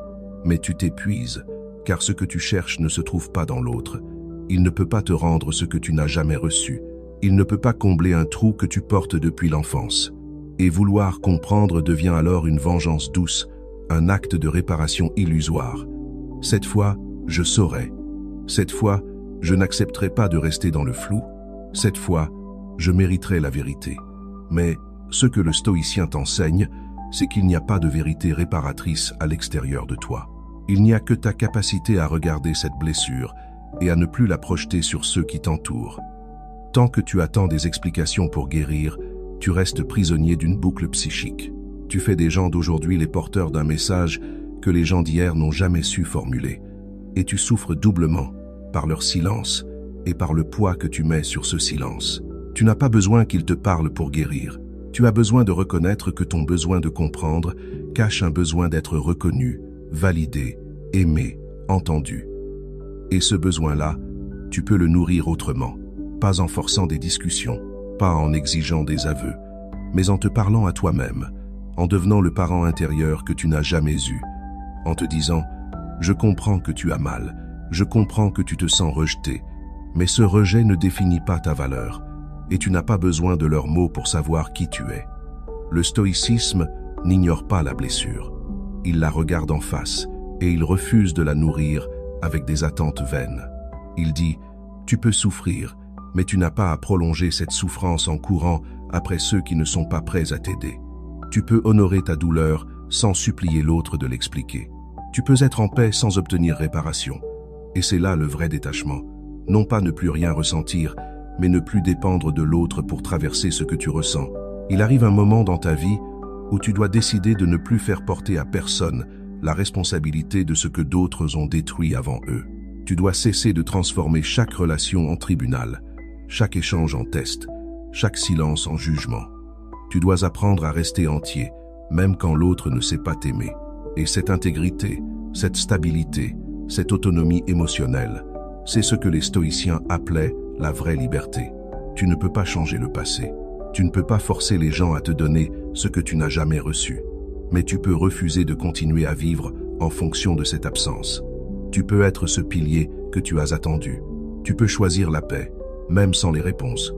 Mais tu t'épuises, car ce que tu cherches ne se trouve pas dans l'autre. Il ne peut pas te rendre ce que tu n'as jamais reçu. Il ne peut pas combler un trou que tu portes depuis l'enfance. Et vouloir comprendre devient alors une vengeance douce, un acte de réparation illusoire. Cette fois, je saurai. Cette fois, je n'accepterai pas de rester dans le flou. Cette fois, je mériterai la vérité. Mais ce que le stoïcien t'enseigne, c'est qu'il n'y a pas de vérité réparatrice à l'extérieur de toi. Il n'y a que ta capacité à regarder cette blessure et à ne plus la projeter sur ceux qui t'entourent. Tant que tu attends des explications pour guérir, tu restes prisonnier d'une boucle psychique. Tu fais des gens d'aujourd'hui les porteurs d'un message que les gens d'hier n'ont jamais su formuler. Et tu souffres doublement, par leur silence et par le poids que tu mets sur ce silence. Tu n'as pas besoin qu'ils te parlent pour guérir. Tu as besoin de reconnaître que ton besoin de comprendre cache un besoin d'être reconnu, validé, aimé, entendu. Et ce besoin-là, tu peux le nourrir autrement, pas en forçant des discussions, pas en exigeant des aveux, mais en te parlant à toi-même, en devenant le parent intérieur que tu n'as jamais eu, en te disant « Je comprends que tu as mal, je comprends que tu te sens rejeté, mais ce rejet ne définit pas ta valeur, et tu n'as pas besoin de leurs mots pour savoir qui tu es. » Le stoïcisme n'ignore pas la blessure. Il la regarde en face et il refuse de la nourrir avec des attentes vaines. Il dit « Tu peux souffrir, mais tu n'as pas à prolonger cette souffrance en courant après ceux qui ne sont pas prêts à t'aider. Tu peux honorer ta douleur sans supplier l'autre de l'expliquer. Tu peux être en paix sans obtenir réparation. Et c'est là le vrai détachement. Non pas ne plus rien ressentir, mais ne plus dépendre de l'autre pour traverser ce que tu ressens. Il arrive un moment dans ta vie où tu dois décider de ne plus faire porter à personne la responsabilité de ce que d'autres ont détruit avant eux. Tu dois cesser de transformer chaque relation en tribunal, chaque échange en test, chaque silence en jugement. Tu dois apprendre à rester entier, même quand l'autre ne sait pas t'aimer. Et cette intégrité, cette stabilité, cette autonomie émotionnelle, c'est ce que les stoïciens appelaient la vraie liberté. Tu ne peux pas changer le passé. Tu ne peux pas forcer les gens à te donner ce que tu n'as jamais reçu. Mais tu peux refuser de continuer à vivre en fonction de cette absence. Tu peux être ce pilier que tu as attendu. Tu peux choisir la paix, même sans les réponses.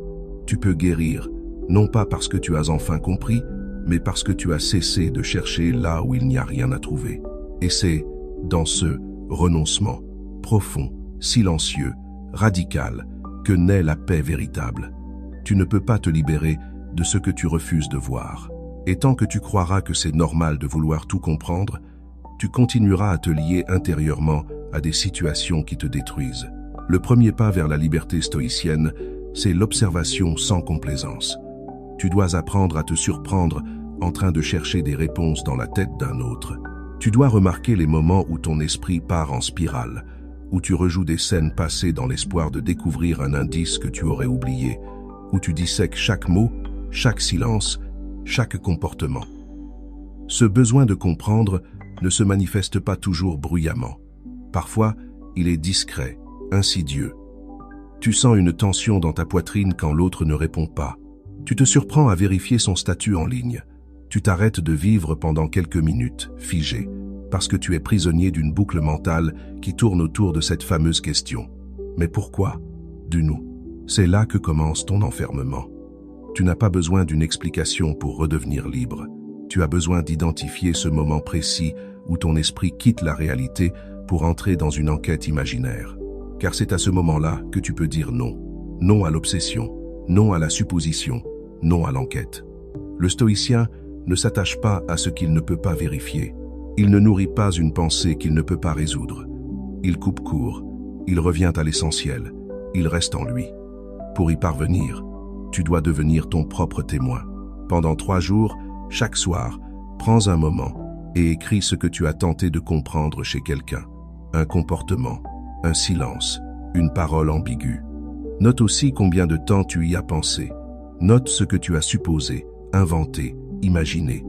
Tu peux guérir, non pas parce que tu as enfin compris, mais parce que tu as cessé de chercher là où il n'y a rien à trouver. Et c'est dans ce renoncement profond, silencieux, radical, que naît la paix véritable. Tu ne peux pas te libérer de ce que tu refuses de voir. Et tant que tu croiras que c'est normal de vouloir tout comprendre, tu continueras à te lier intérieurement à des situations qui te détruisent. Le premier pas vers la liberté stoïcienne, c'est l'observation sans complaisance. Tu dois apprendre à te surprendre en train de chercher des réponses dans la tête d'un autre. Tu dois remarquer les moments où ton esprit part en spirale, où tu rejoues des scènes passées dans l'espoir de découvrir un indice que tu aurais oublié, où tu dissèques chaque mot, chaque silence, chaque comportement. Ce besoin de comprendre ne se manifeste pas toujours bruyamment. Parfois, il est discret, insidieux. Tu sens une tension dans ta poitrine quand l'autre ne répond pas. Tu te surprends à vérifier son statut en ligne. Tu t'arrêtes de vivre pendant quelques minutes, figé, parce que tu es prisonnier d'une boucle mentale qui tourne autour de cette fameuse question. Mais pourquoi? Dis-nous. C'est là que commence ton enfermement. Tu n'as pas besoin d'une explication pour redevenir libre. Tu as besoin d'identifier ce moment précis où ton esprit quitte la réalité pour entrer dans une enquête imaginaire. Car c'est à ce moment-là que tu peux dire non. Non à l'obsession, non à la supposition, non à l'enquête. Le stoïcien ne s'attache pas à ce qu'il ne peut pas vérifier. Il ne nourrit pas une pensée qu'il ne peut pas résoudre. Il coupe court, il revient à l'essentiel, il reste en lui. Pour y parvenir, tu dois devenir ton propre témoin. Pendant 3 jours, chaque soir, prends un moment et écris ce que tu as tenté de comprendre chez quelqu'un. Un comportement, un silence, une parole ambiguë. Note aussi combien de temps tu y as pensé. Note ce que tu as supposé, inventé, imaginé.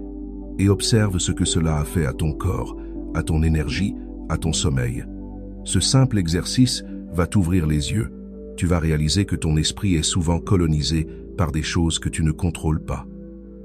Et observe ce que cela a fait à ton corps, à ton énergie, à ton sommeil. Ce simple exercice va t'ouvrir les yeux. Tu vas réaliser que ton esprit est souvent colonisé par des choses que tu ne contrôles pas,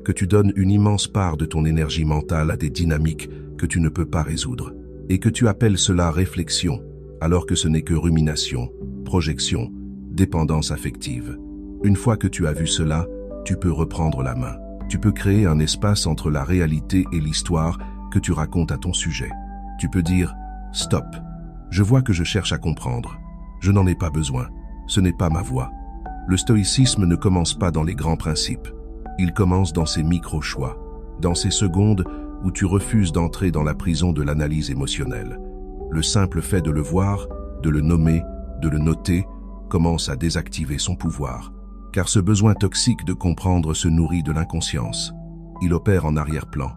que tu donnes une immense part de ton énergie mentale à des dynamiques que tu ne peux pas résoudre, et que tu appelles cela réflexion, alors que ce n'est que rumination, projection, dépendance affective. Une fois que tu as vu cela, tu peux reprendre la main. Tu peux créer un espace entre la réalité et l'histoire que tu racontes à ton sujet. Tu peux dire « Stop, je vois que je cherche à comprendre. Je n'en ai pas besoin. Ce n'est pas ma voie. » Le stoïcisme ne commence pas dans les grands principes. Il commence dans ces micro-choix, dans ces secondes où tu refuses d'entrer dans la prison de l'analyse émotionnelle. Le simple fait de le voir, de le nommer, de le noter, commence à désactiver son pouvoir. car ce besoin toxique de comprendre se nourrit de l'inconscience. Il opère en arrière-plan.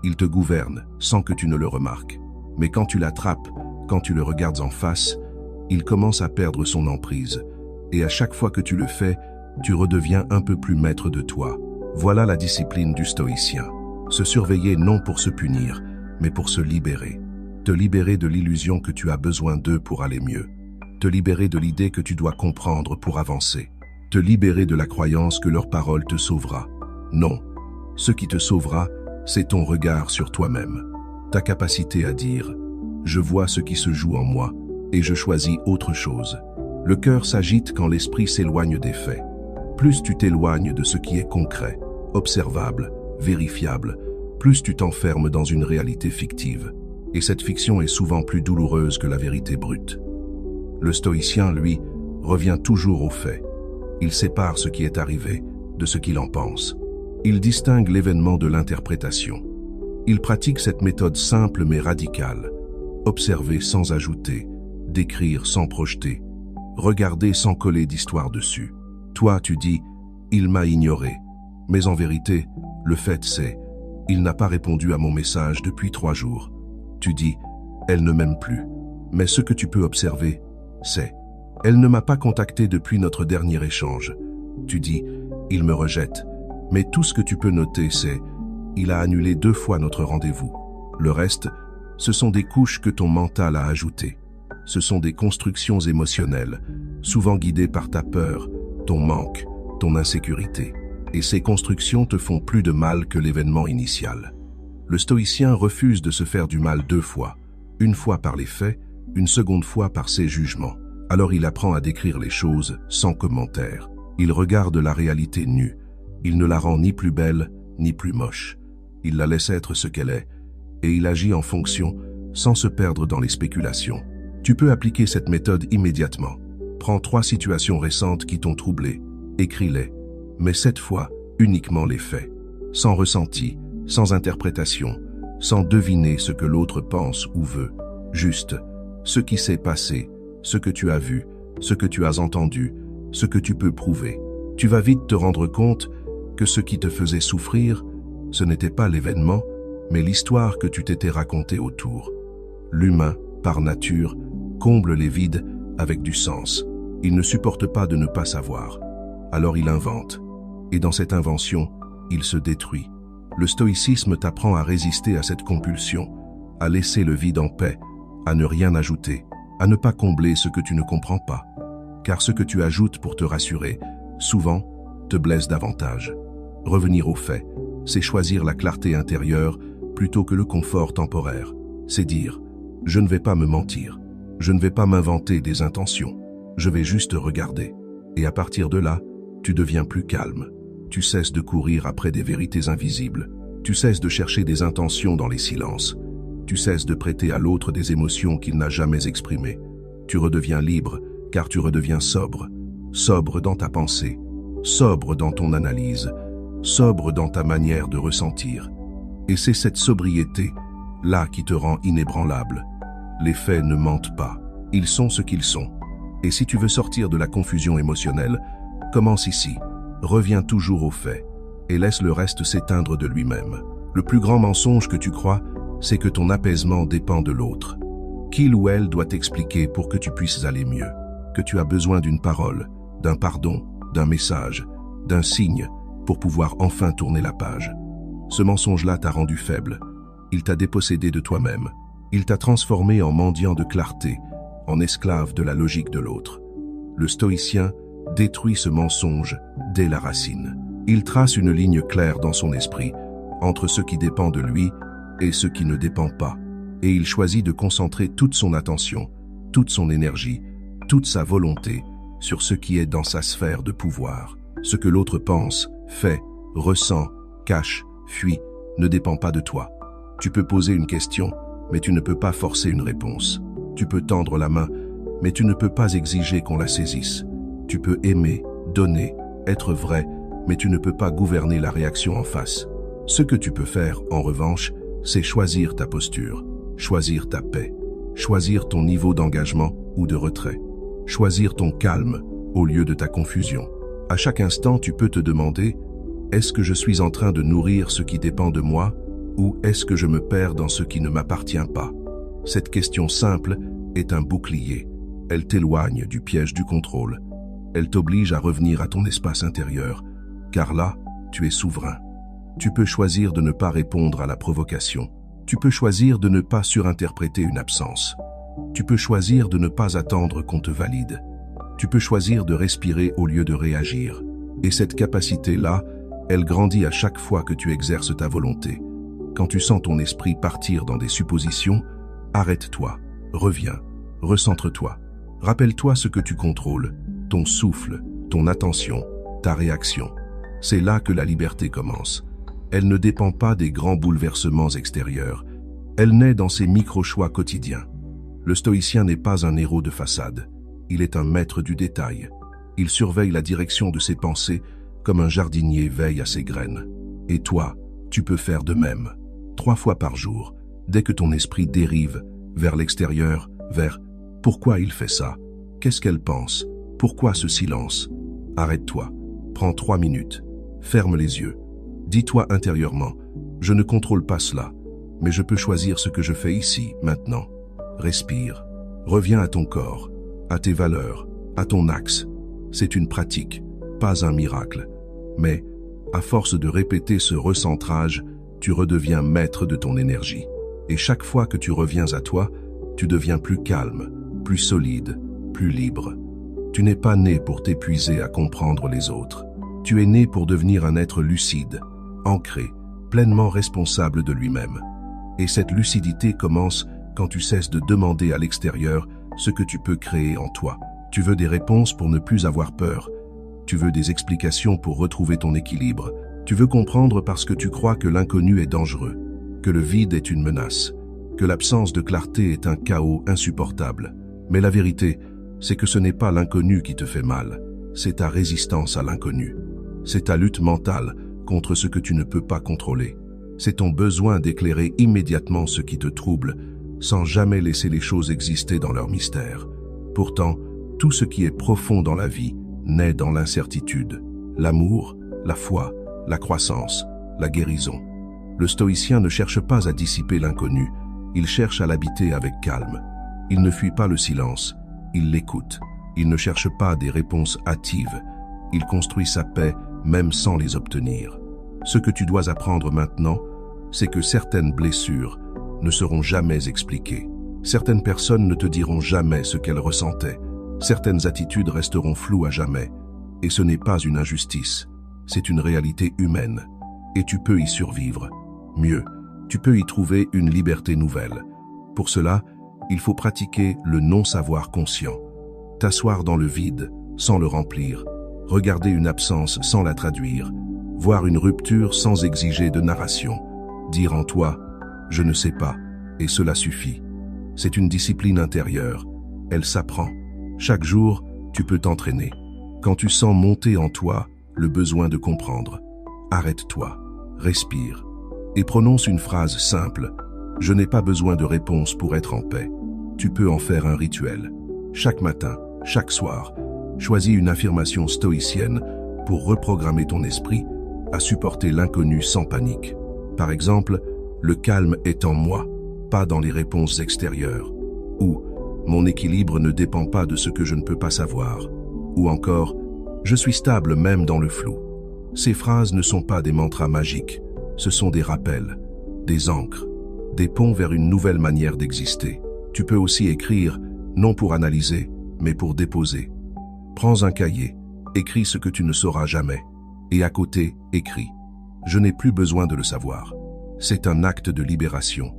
Il te gouverne sans que tu ne le remarques. Mais quand tu l'attrapes, quand tu le regardes en face, il commence à perdre son emprise. Et à chaque fois que tu le fais, tu redeviens un peu plus maître de toi. Voilà la discipline du stoïcien. Se surveiller non pour se punir, mais pour se libérer. Te libérer de l'illusion que tu as besoin d'eux pour aller mieux. Te libérer de l'idée que tu dois comprendre pour avancer. Te libérer de la croyance que leur parole te sauvera. Non, ce qui te sauvera, c'est ton regard sur toi-même. Ta capacité à dire « Je vois ce qui se joue en moi et je choisis autre chose ». Le cœur s'agite quand l'esprit s'éloigne des faits. Plus tu t'éloignes de ce qui est concret, observable, vérifiable, plus tu t'enfermes dans une réalité fictive. Et cette fiction est souvent plus douloureuse que la vérité brute. Le stoïcien, lui, revient toujours aux faits. Il sépare ce qui est arrivé de ce qu'il en pense. Il distingue l'événement de l'interprétation. Il pratique cette méthode simple mais radicale. Observer sans ajouter, décrire sans projeter, regarder sans coller d'histoire dessus. Toi, tu dis « il m'a ignoré ». Mais en vérité, le fait c'est « il n'a pas répondu à mon message depuis 3 jours ». Tu dis « elle ne m'aime plus ». Mais ce que tu peux observer, c'est « elle ne m'a pas contacté depuis notre dernier échange ». Tu dis « il me rejette ». Mais tout ce que tu peux noter, c'est « il a annulé 2 fois notre rendez-vous ». Le reste, ce sont des couches que ton mental a ajoutées. Ce sont des constructions émotionnelles, souvent guidées par ta peur, ton manque, ton insécurité. Et ces constructions te font plus de mal que l'événement initial. Le stoïcien refuse de se faire du mal 2 fois, une fois par les faits, une seconde fois par ses jugements. Alors il apprend à décrire les choses sans commentaire. Il regarde la réalité nue. Il ne la rend ni plus belle, ni plus moche. Il la laisse être ce qu'elle est, et il agit en fonction, sans se perdre dans les spéculations. Tu peux appliquer cette méthode immédiatement. Prends 3 situations récentes qui t'ont troublé, écris-les, mais cette fois, uniquement les faits, sans ressenti, sans interprétation, sans deviner ce que l'autre pense ou veut, juste ce qui s'est passé, ce que tu as vu, ce que tu as entendu, ce que tu peux prouver. Tu vas vite te rendre compte que ce qui te faisait souffrir, ce n'était pas l'événement, mais l'histoire que tu t'étais racontée autour. L'humain, par nature, comble les vides avec du sens. Il ne supporte pas de ne pas savoir. Alors il invente. Et dans cette invention, il se détruit. Le stoïcisme t'apprend à résister à cette compulsion, à laisser le vide en paix, à ne rien ajouter, à ne pas combler ce que tu ne comprends pas. Car ce que tu ajoutes pour te rassurer, souvent, te blesse davantage. Revenir aux faits, c'est choisir la clarté intérieure plutôt que le confort temporaire. C'est dire « je ne vais pas me mentir, je ne vais pas m'inventer des intentions, je vais juste regarder ». Et à partir de là, tu deviens plus calme. Tu cesses de courir après des vérités invisibles. Tu cesses de chercher des intentions dans les silences. Tu cesses de prêter à l'autre des émotions qu'il n'a jamais exprimées. Tu redeviens libre, car tu redeviens sobre. Sobre dans ta pensée, sobre dans ton analyse, sobre dans ta manière de ressentir. Et c'est cette sobriété, là, qui te rend inébranlable. Les faits ne mentent pas. Ils sont ce qu'ils sont. Et si tu veux sortir de la confusion émotionnelle, commence ici. Reviens toujours aux faits et laisse le reste s'éteindre de lui-même. Le plus grand mensonge que tu crois, c'est que ton apaisement dépend de l'autre. Qu'il ou elle doit t'expliquer pour que tu puisses aller mieux, que tu as besoin d'une parole, d'un pardon, d'un message, d'un signe pour pouvoir enfin tourner la page. Ce mensonge-là t'a rendu faible. Il t'a dépossédé de toi-même. Il t'a transformé en mendiant de clarté, en esclave de la logique de l'autre. Le stoïcien détruit ce mensonge dès la racine. Il trace une ligne claire dans son esprit entre ce qui dépend de lui et ce qui ne dépend pas. Et il choisit de concentrer toute son attention, toute son énergie, toute sa volonté sur ce qui est dans sa sphère de pouvoir. Ce que l'autre pense, fait, ressent, cache, fuit, ne dépend pas de toi. Tu peux poser une question, mais tu ne peux pas forcer une réponse. Tu peux tendre la main, mais tu ne peux pas exiger qu'on la saisisse. Tu peux aimer, donner, être vrai, mais tu ne peux pas gouverner la réaction en face. Ce que tu peux faire, en revanche, c'est choisir ta posture, choisir ta paix, choisir ton niveau d'engagement ou de retrait, choisir ton calme au lieu de ta confusion. À chaque instant, tu peux te demander, est-ce que je suis en train de nourrir ce qui dépend de moi ou est-ce que je me perds dans ce qui ne m'appartient pas? Cette question simple est un bouclier. Elle t'éloigne du piège du contrôle. Elle t'oblige à revenir à ton espace intérieur, car là, tu es souverain. Tu peux choisir de ne pas répondre à la provocation. Tu peux choisir de ne pas surinterpréter une absence. Tu peux choisir de ne pas attendre qu'on te valide. Tu peux choisir de respirer au lieu de réagir. Et cette capacité-là, elle grandit à chaque fois que tu exerces ta volonté. Quand tu sens ton esprit partir dans des suppositions, arrête-toi, reviens, recentre-toi. Rappelle-toi ce que tu contrôles, ton souffle, ton attention, ta réaction. C'est là que la liberté commence. Elle ne dépend pas des grands bouleversements extérieurs. Elle naît dans ces micro-choix quotidiens. Le stoïcien n'est pas un héros de façade. Il est un maître du détail. Il surveille la direction de ses pensées comme un jardinier veille à ses graines. Et toi, tu peux faire de même. 3 fois par jour, dès que ton esprit dérive vers l'extérieur, vers « Pourquoi il fait ça? Qu'est-ce qu'elle pense? Pourquoi ce silence ?» Arrête-toi, prends 3 minutes, ferme les yeux. Dis-toi intérieurement « Je ne contrôle pas cela, mais je peux choisir ce que je fais ici, maintenant. » Respire, reviens à ton corps, à tes valeurs, à ton axe. C'est une pratique, pas un miracle. Mais, à force de répéter ce recentrage, tu redeviens maître de ton énergie. Et chaque fois que tu reviens à toi, tu deviens plus calme, plus solide, plus libre. Tu n'es pas né pour t'épuiser à comprendre les autres. Tu es né pour devenir un être lucide, ancré, pleinement responsable de lui-même. Et cette lucidité commence quand tu cesses de demander à l'extérieur ce que tu peux créer en toi. Tu veux des réponses pour ne plus avoir peur. Tu veux des explications pour retrouver ton équilibre. Tu veux comprendre parce que tu crois que l'inconnu est dangereux, que le vide est une menace, que l'absence de clarté est un chaos insupportable. Mais la vérité, c'est que ce n'est pas l'inconnu qui te fait mal, c'est ta résistance à l'inconnu. C'est ta lutte mentale contre ce que tu ne peux pas contrôler. C'est ton besoin d'éclairer immédiatement ce qui te trouble, sans jamais laisser les choses exister dans leur mystère. Pourtant, tout ce qui est profond dans la vie naît dans l'incertitude. L'amour, la foi, la croissance, la guérison. Le stoïcien ne cherche pas à dissiper l'inconnu, il cherche à l'habiter avec calme. Il ne fuit pas le silence, il l'écoute. Il ne cherche pas des réponses hâtives, il construit sa paix même sans les obtenir. Ce que tu dois apprendre maintenant, c'est que certaines blessures ne seront jamais expliquées. Certaines personnes ne te diront jamais ce qu'elles ressentaient. Certaines attitudes resteront floues à jamais. Et ce n'est pas une injustice, c'est une réalité humaine. Et tu peux y survivre. Mieux, tu peux y trouver une liberté nouvelle. Pour cela, il faut pratiquer le non-savoir conscient. T'asseoir dans le vide, sans le remplir. Regarder une absence sans la traduire. Voir une rupture sans exiger de narration. Dire en toi « je ne sais pas » et cela suffit. C'est une discipline intérieure. Elle s'apprend. Chaque jour, tu peux t'entraîner. Quand tu sens monter en toi le besoin de comprendre, arrête-toi, respire et prononce une phrase simple. Je n'ai pas besoin de réponse pour être en paix. Tu peux en faire un rituel. Chaque matin, chaque soir, choisis une affirmation stoïcienne pour reprogrammer ton esprit à supporter l'inconnu sans panique. Par exemple, le calme est en moi, pas dans les réponses extérieures. Ou mon équilibre ne dépend pas de ce que je ne peux pas savoir. Ou encore, je suis stable même dans le flou. Ces phrases ne sont pas des mantras magiques, ce sont des rappels, des ancres, des ponts vers une nouvelle manière d'exister. Tu peux aussi écrire, non pour analyser, mais pour déposer. Prends un cahier, écris ce que tu ne sauras jamais. Et à côté, écris. Je n'ai plus besoin de le savoir. C'est un acte de libération,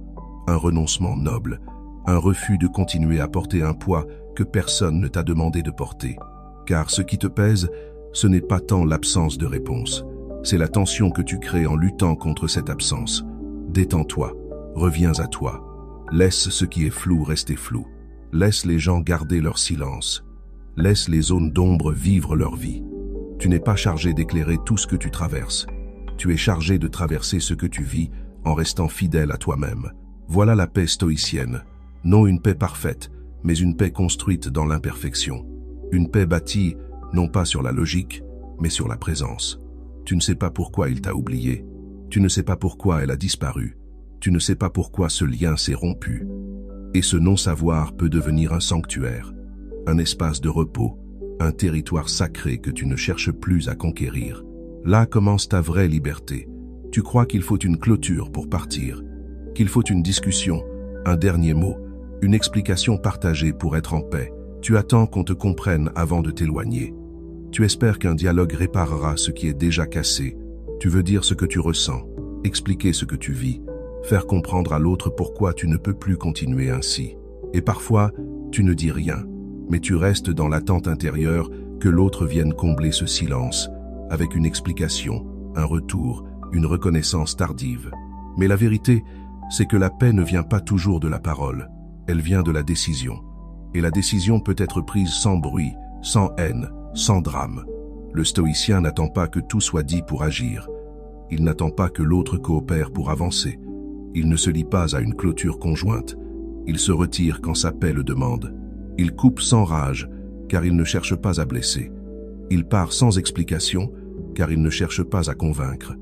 un renoncement noble, un refus de continuer à porter un poids que personne ne t'a demandé de porter. Car ce qui te pèse, ce n'est pas tant l'absence de réponse, c'est la tension que tu crées en luttant contre cette absence. Détends-toi, reviens à toi. Laisse ce qui est flou rester flou. Laisse les gens garder leur silence. Laisse les zones d'ombre vivre leur vie. Tu n'es pas chargé d'éclairer tout ce que tu traverses. Tu es chargé de traverser ce que tu vis en restant fidèle à toi-même. Voilà la paix stoïcienne. Non une paix parfaite, mais une paix construite dans l'imperfection. Une paix bâtie, non pas sur la logique, mais sur la présence. Tu ne sais pas pourquoi il t'a oublié. Tu ne sais pas pourquoi elle a disparu. Tu ne sais pas pourquoi ce lien s'est rompu. Et ce non-savoir peut devenir un sanctuaire, un espace de repos, un territoire sacré que tu ne cherches plus à conquérir. Là commence ta vraie liberté. Tu crois qu'il faut une clôture pour partir, qu'il faut une discussion, un dernier mot, une explication partagée pour être en paix. Tu attends qu'on te comprenne avant de t'éloigner. Tu espères qu'un dialogue réparera ce qui est déjà cassé. Tu veux dire ce que tu ressens, expliquer ce que tu vis, faire comprendre à l'autre pourquoi tu ne peux plus continuer ainsi. Et parfois, tu ne dis rien, mais tu restes dans l'attente intérieure que l'autre vienne combler ce silence, avec une explication, un retour, une reconnaissance tardive. Mais la vérité, c'est que la paix ne vient pas toujours de la parole, elle vient de la décision. Et la décision peut être prise sans bruit, sans haine, sans drame. Le stoïcien n'attend pas que tout soit dit pour agir. Il n'attend pas que l'autre coopère pour avancer. Il ne se lie pas à une clôture conjointe. Il se retire quand sa paix le demande. Il coupe sans rage, car il ne cherche pas à blesser. Il part sans explication, car il ne cherche pas à convaincre.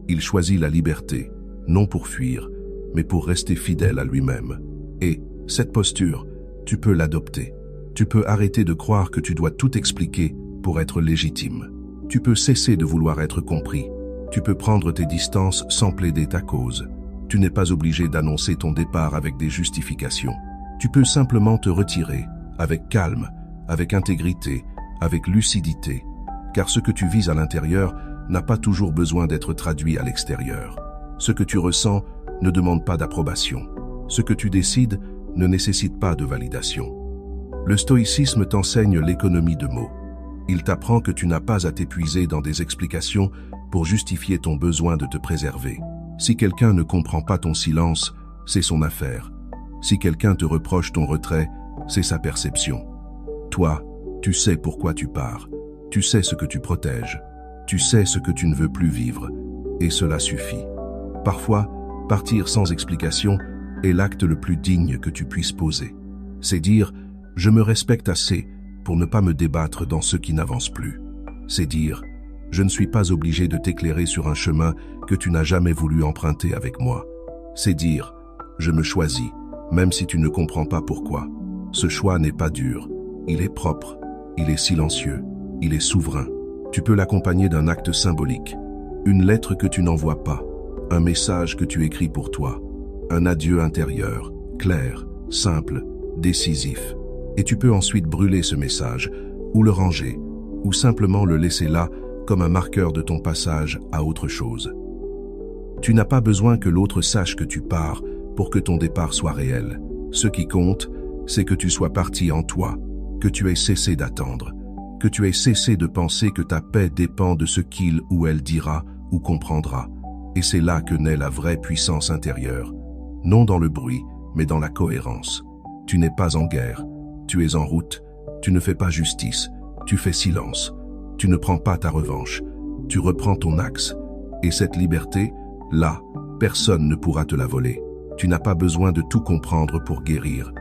Il choisit la liberté, non pour fuir, mais pour rester fidèle à lui-même. Et cette posture, tu peux l'adopter. Tu peux arrêter de croire que tu dois tout expliquer pour être légitime. Tu peux cesser de vouloir être compris. Tu peux prendre tes distances sans plaider ta cause. Tu n'es pas obligé d'annoncer ton départ avec des justifications. Tu peux simplement te retirer, avec calme, avec intégrité, avec lucidité, car ce que tu vis à l'intérieur n'a pas toujours besoin d'être traduit à l'extérieur. Ce que tu ressens ne demande pas d'approbation. Ce que tu décides ne nécessite pas de validation. Le stoïcisme t'enseigne l'économie de mots. Il t'apprend que tu n'as pas à t'épuiser dans des explications pour justifier ton besoin de te préserver. Si quelqu'un ne comprend pas ton silence, c'est son affaire. Si quelqu'un te reproche ton retrait, c'est sa perception. Toi, tu sais pourquoi tu pars. Tu sais ce que tu protèges. Tu sais ce que tu ne veux plus vivre. Et cela suffit. Parfois, partir sans explication est l'acte le plus digne que tu puisses poser. C'est dire « je me respecte assez » pour ne pas me débattre dans ce qui n'avance plus. C'est dire « je ne suis pas obligé de t'éclairer sur un chemin que tu n'as jamais voulu emprunter avec moi ». C'est dire « je me choisis, même si tu ne comprends pas pourquoi ». Ce choix n'est pas dur, il est propre, il est silencieux, il est souverain. Tu peux l'accompagner d'un acte symbolique, une lettre que tu n'envoies pas, un message que tu écris pour toi, un adieu intérieur, clair, simple, décisif. Et tu peux ensuite brûler ce message, ou le ranger, ou simplement le laisser là comme un marqueur de ton passage à autre chose. Tu n'as pas besoin que l'autre sache que tu pars pour que ton départ soit réel. Ce qui compte, c'est que tu sois parti en toi, que tu aies cessé d'attendre, que tu aies cessé de penser que ta paix dépend de ce qu'il ou elle dira ou comprendra. Et c'est là que naît la vraie puissance intérieure, non dans le bruit, mais dans la cohérence. Tu n'es pas en guerre, tu es en route, tu ne fais pas justice, tu fais silence, tu ne prends pas ta revanche, tu reprends ton axe. Et cette liberté, là, personne ne pourra te la voler. Tu n'as pas besoin de tout comprendre pour guérir.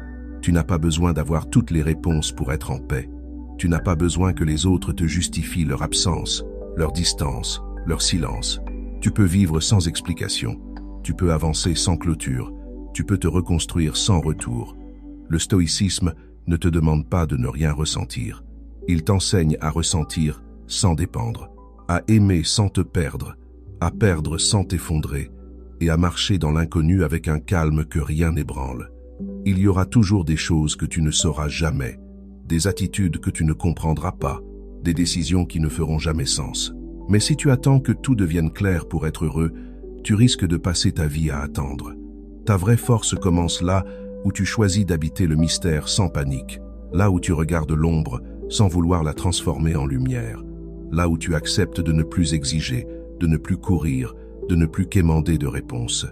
Tu n'as pas besoin d'avoir toutes les réponses pour être en paix. Tu n'as pas besoin que les autres te justifient leur absence, leur distance, leur silence. Tu peux vivre sans explication. Tu peux avancer sans clôture. Tu peux te reconstruire sans retour. Le stoïcisme ne te demande pas de ne rien ressentir. Il t'enseigne à ressentir sans dépendre, à aimer sans te perdre, à perdre sans t'effondrer, et à marcher dans l'inconnu avec un calme que rien n'ébranle. Il y aura toujours des choses que tu ne sauras jamais, des attitudes que tu ne comprendras pas, des décisions qui ne feront jamais sens. Mais si tu attends que tout devienne clair pour être heureux, tu risques de passer ta vie à attendre. Ta vraie force commence là où tu choisis d'habiter le mystère sans panique, là où tu regardes l'ombre sans vouloir la transformer en lumière, là où tu acceptes de ne plus exiger, de ne plus courir, de ne plus quémander de réponses.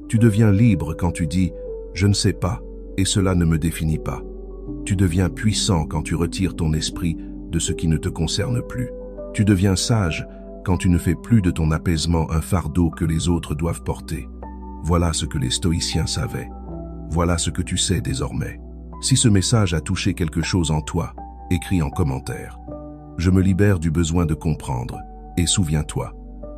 Tu deviens libre quand tu dis « je ne sais pas » et cela ne me définit pas. Tu deviens puissant quand tu retires ton esprit de ce qui ne te concerne plus. Tu deviens sage quand tu ne fais plus de ton apaisement un fardeau que les autres doivent porter. Voilà ce que les stoïciens savaient. Voilà ce que tu sais désormais. Si ce message a touché quelque chose en toi, écris en commentaire. Je me libère du besoin de comprendre. Et souviens-toi,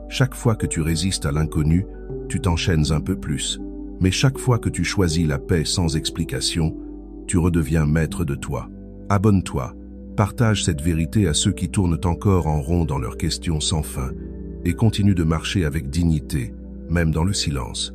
chaque fois que tu résistes à l'inconnu, tu t'enchaînes un peu plus. Mais chaque fois que tu choisis la paix sans explication, tu redeviens maître de toi. Abonne-toi, partage cette vérité à ceux qui tournent encore en rond dans leurs questions sans fin et continue de marcher avec dignité, même dans le silence.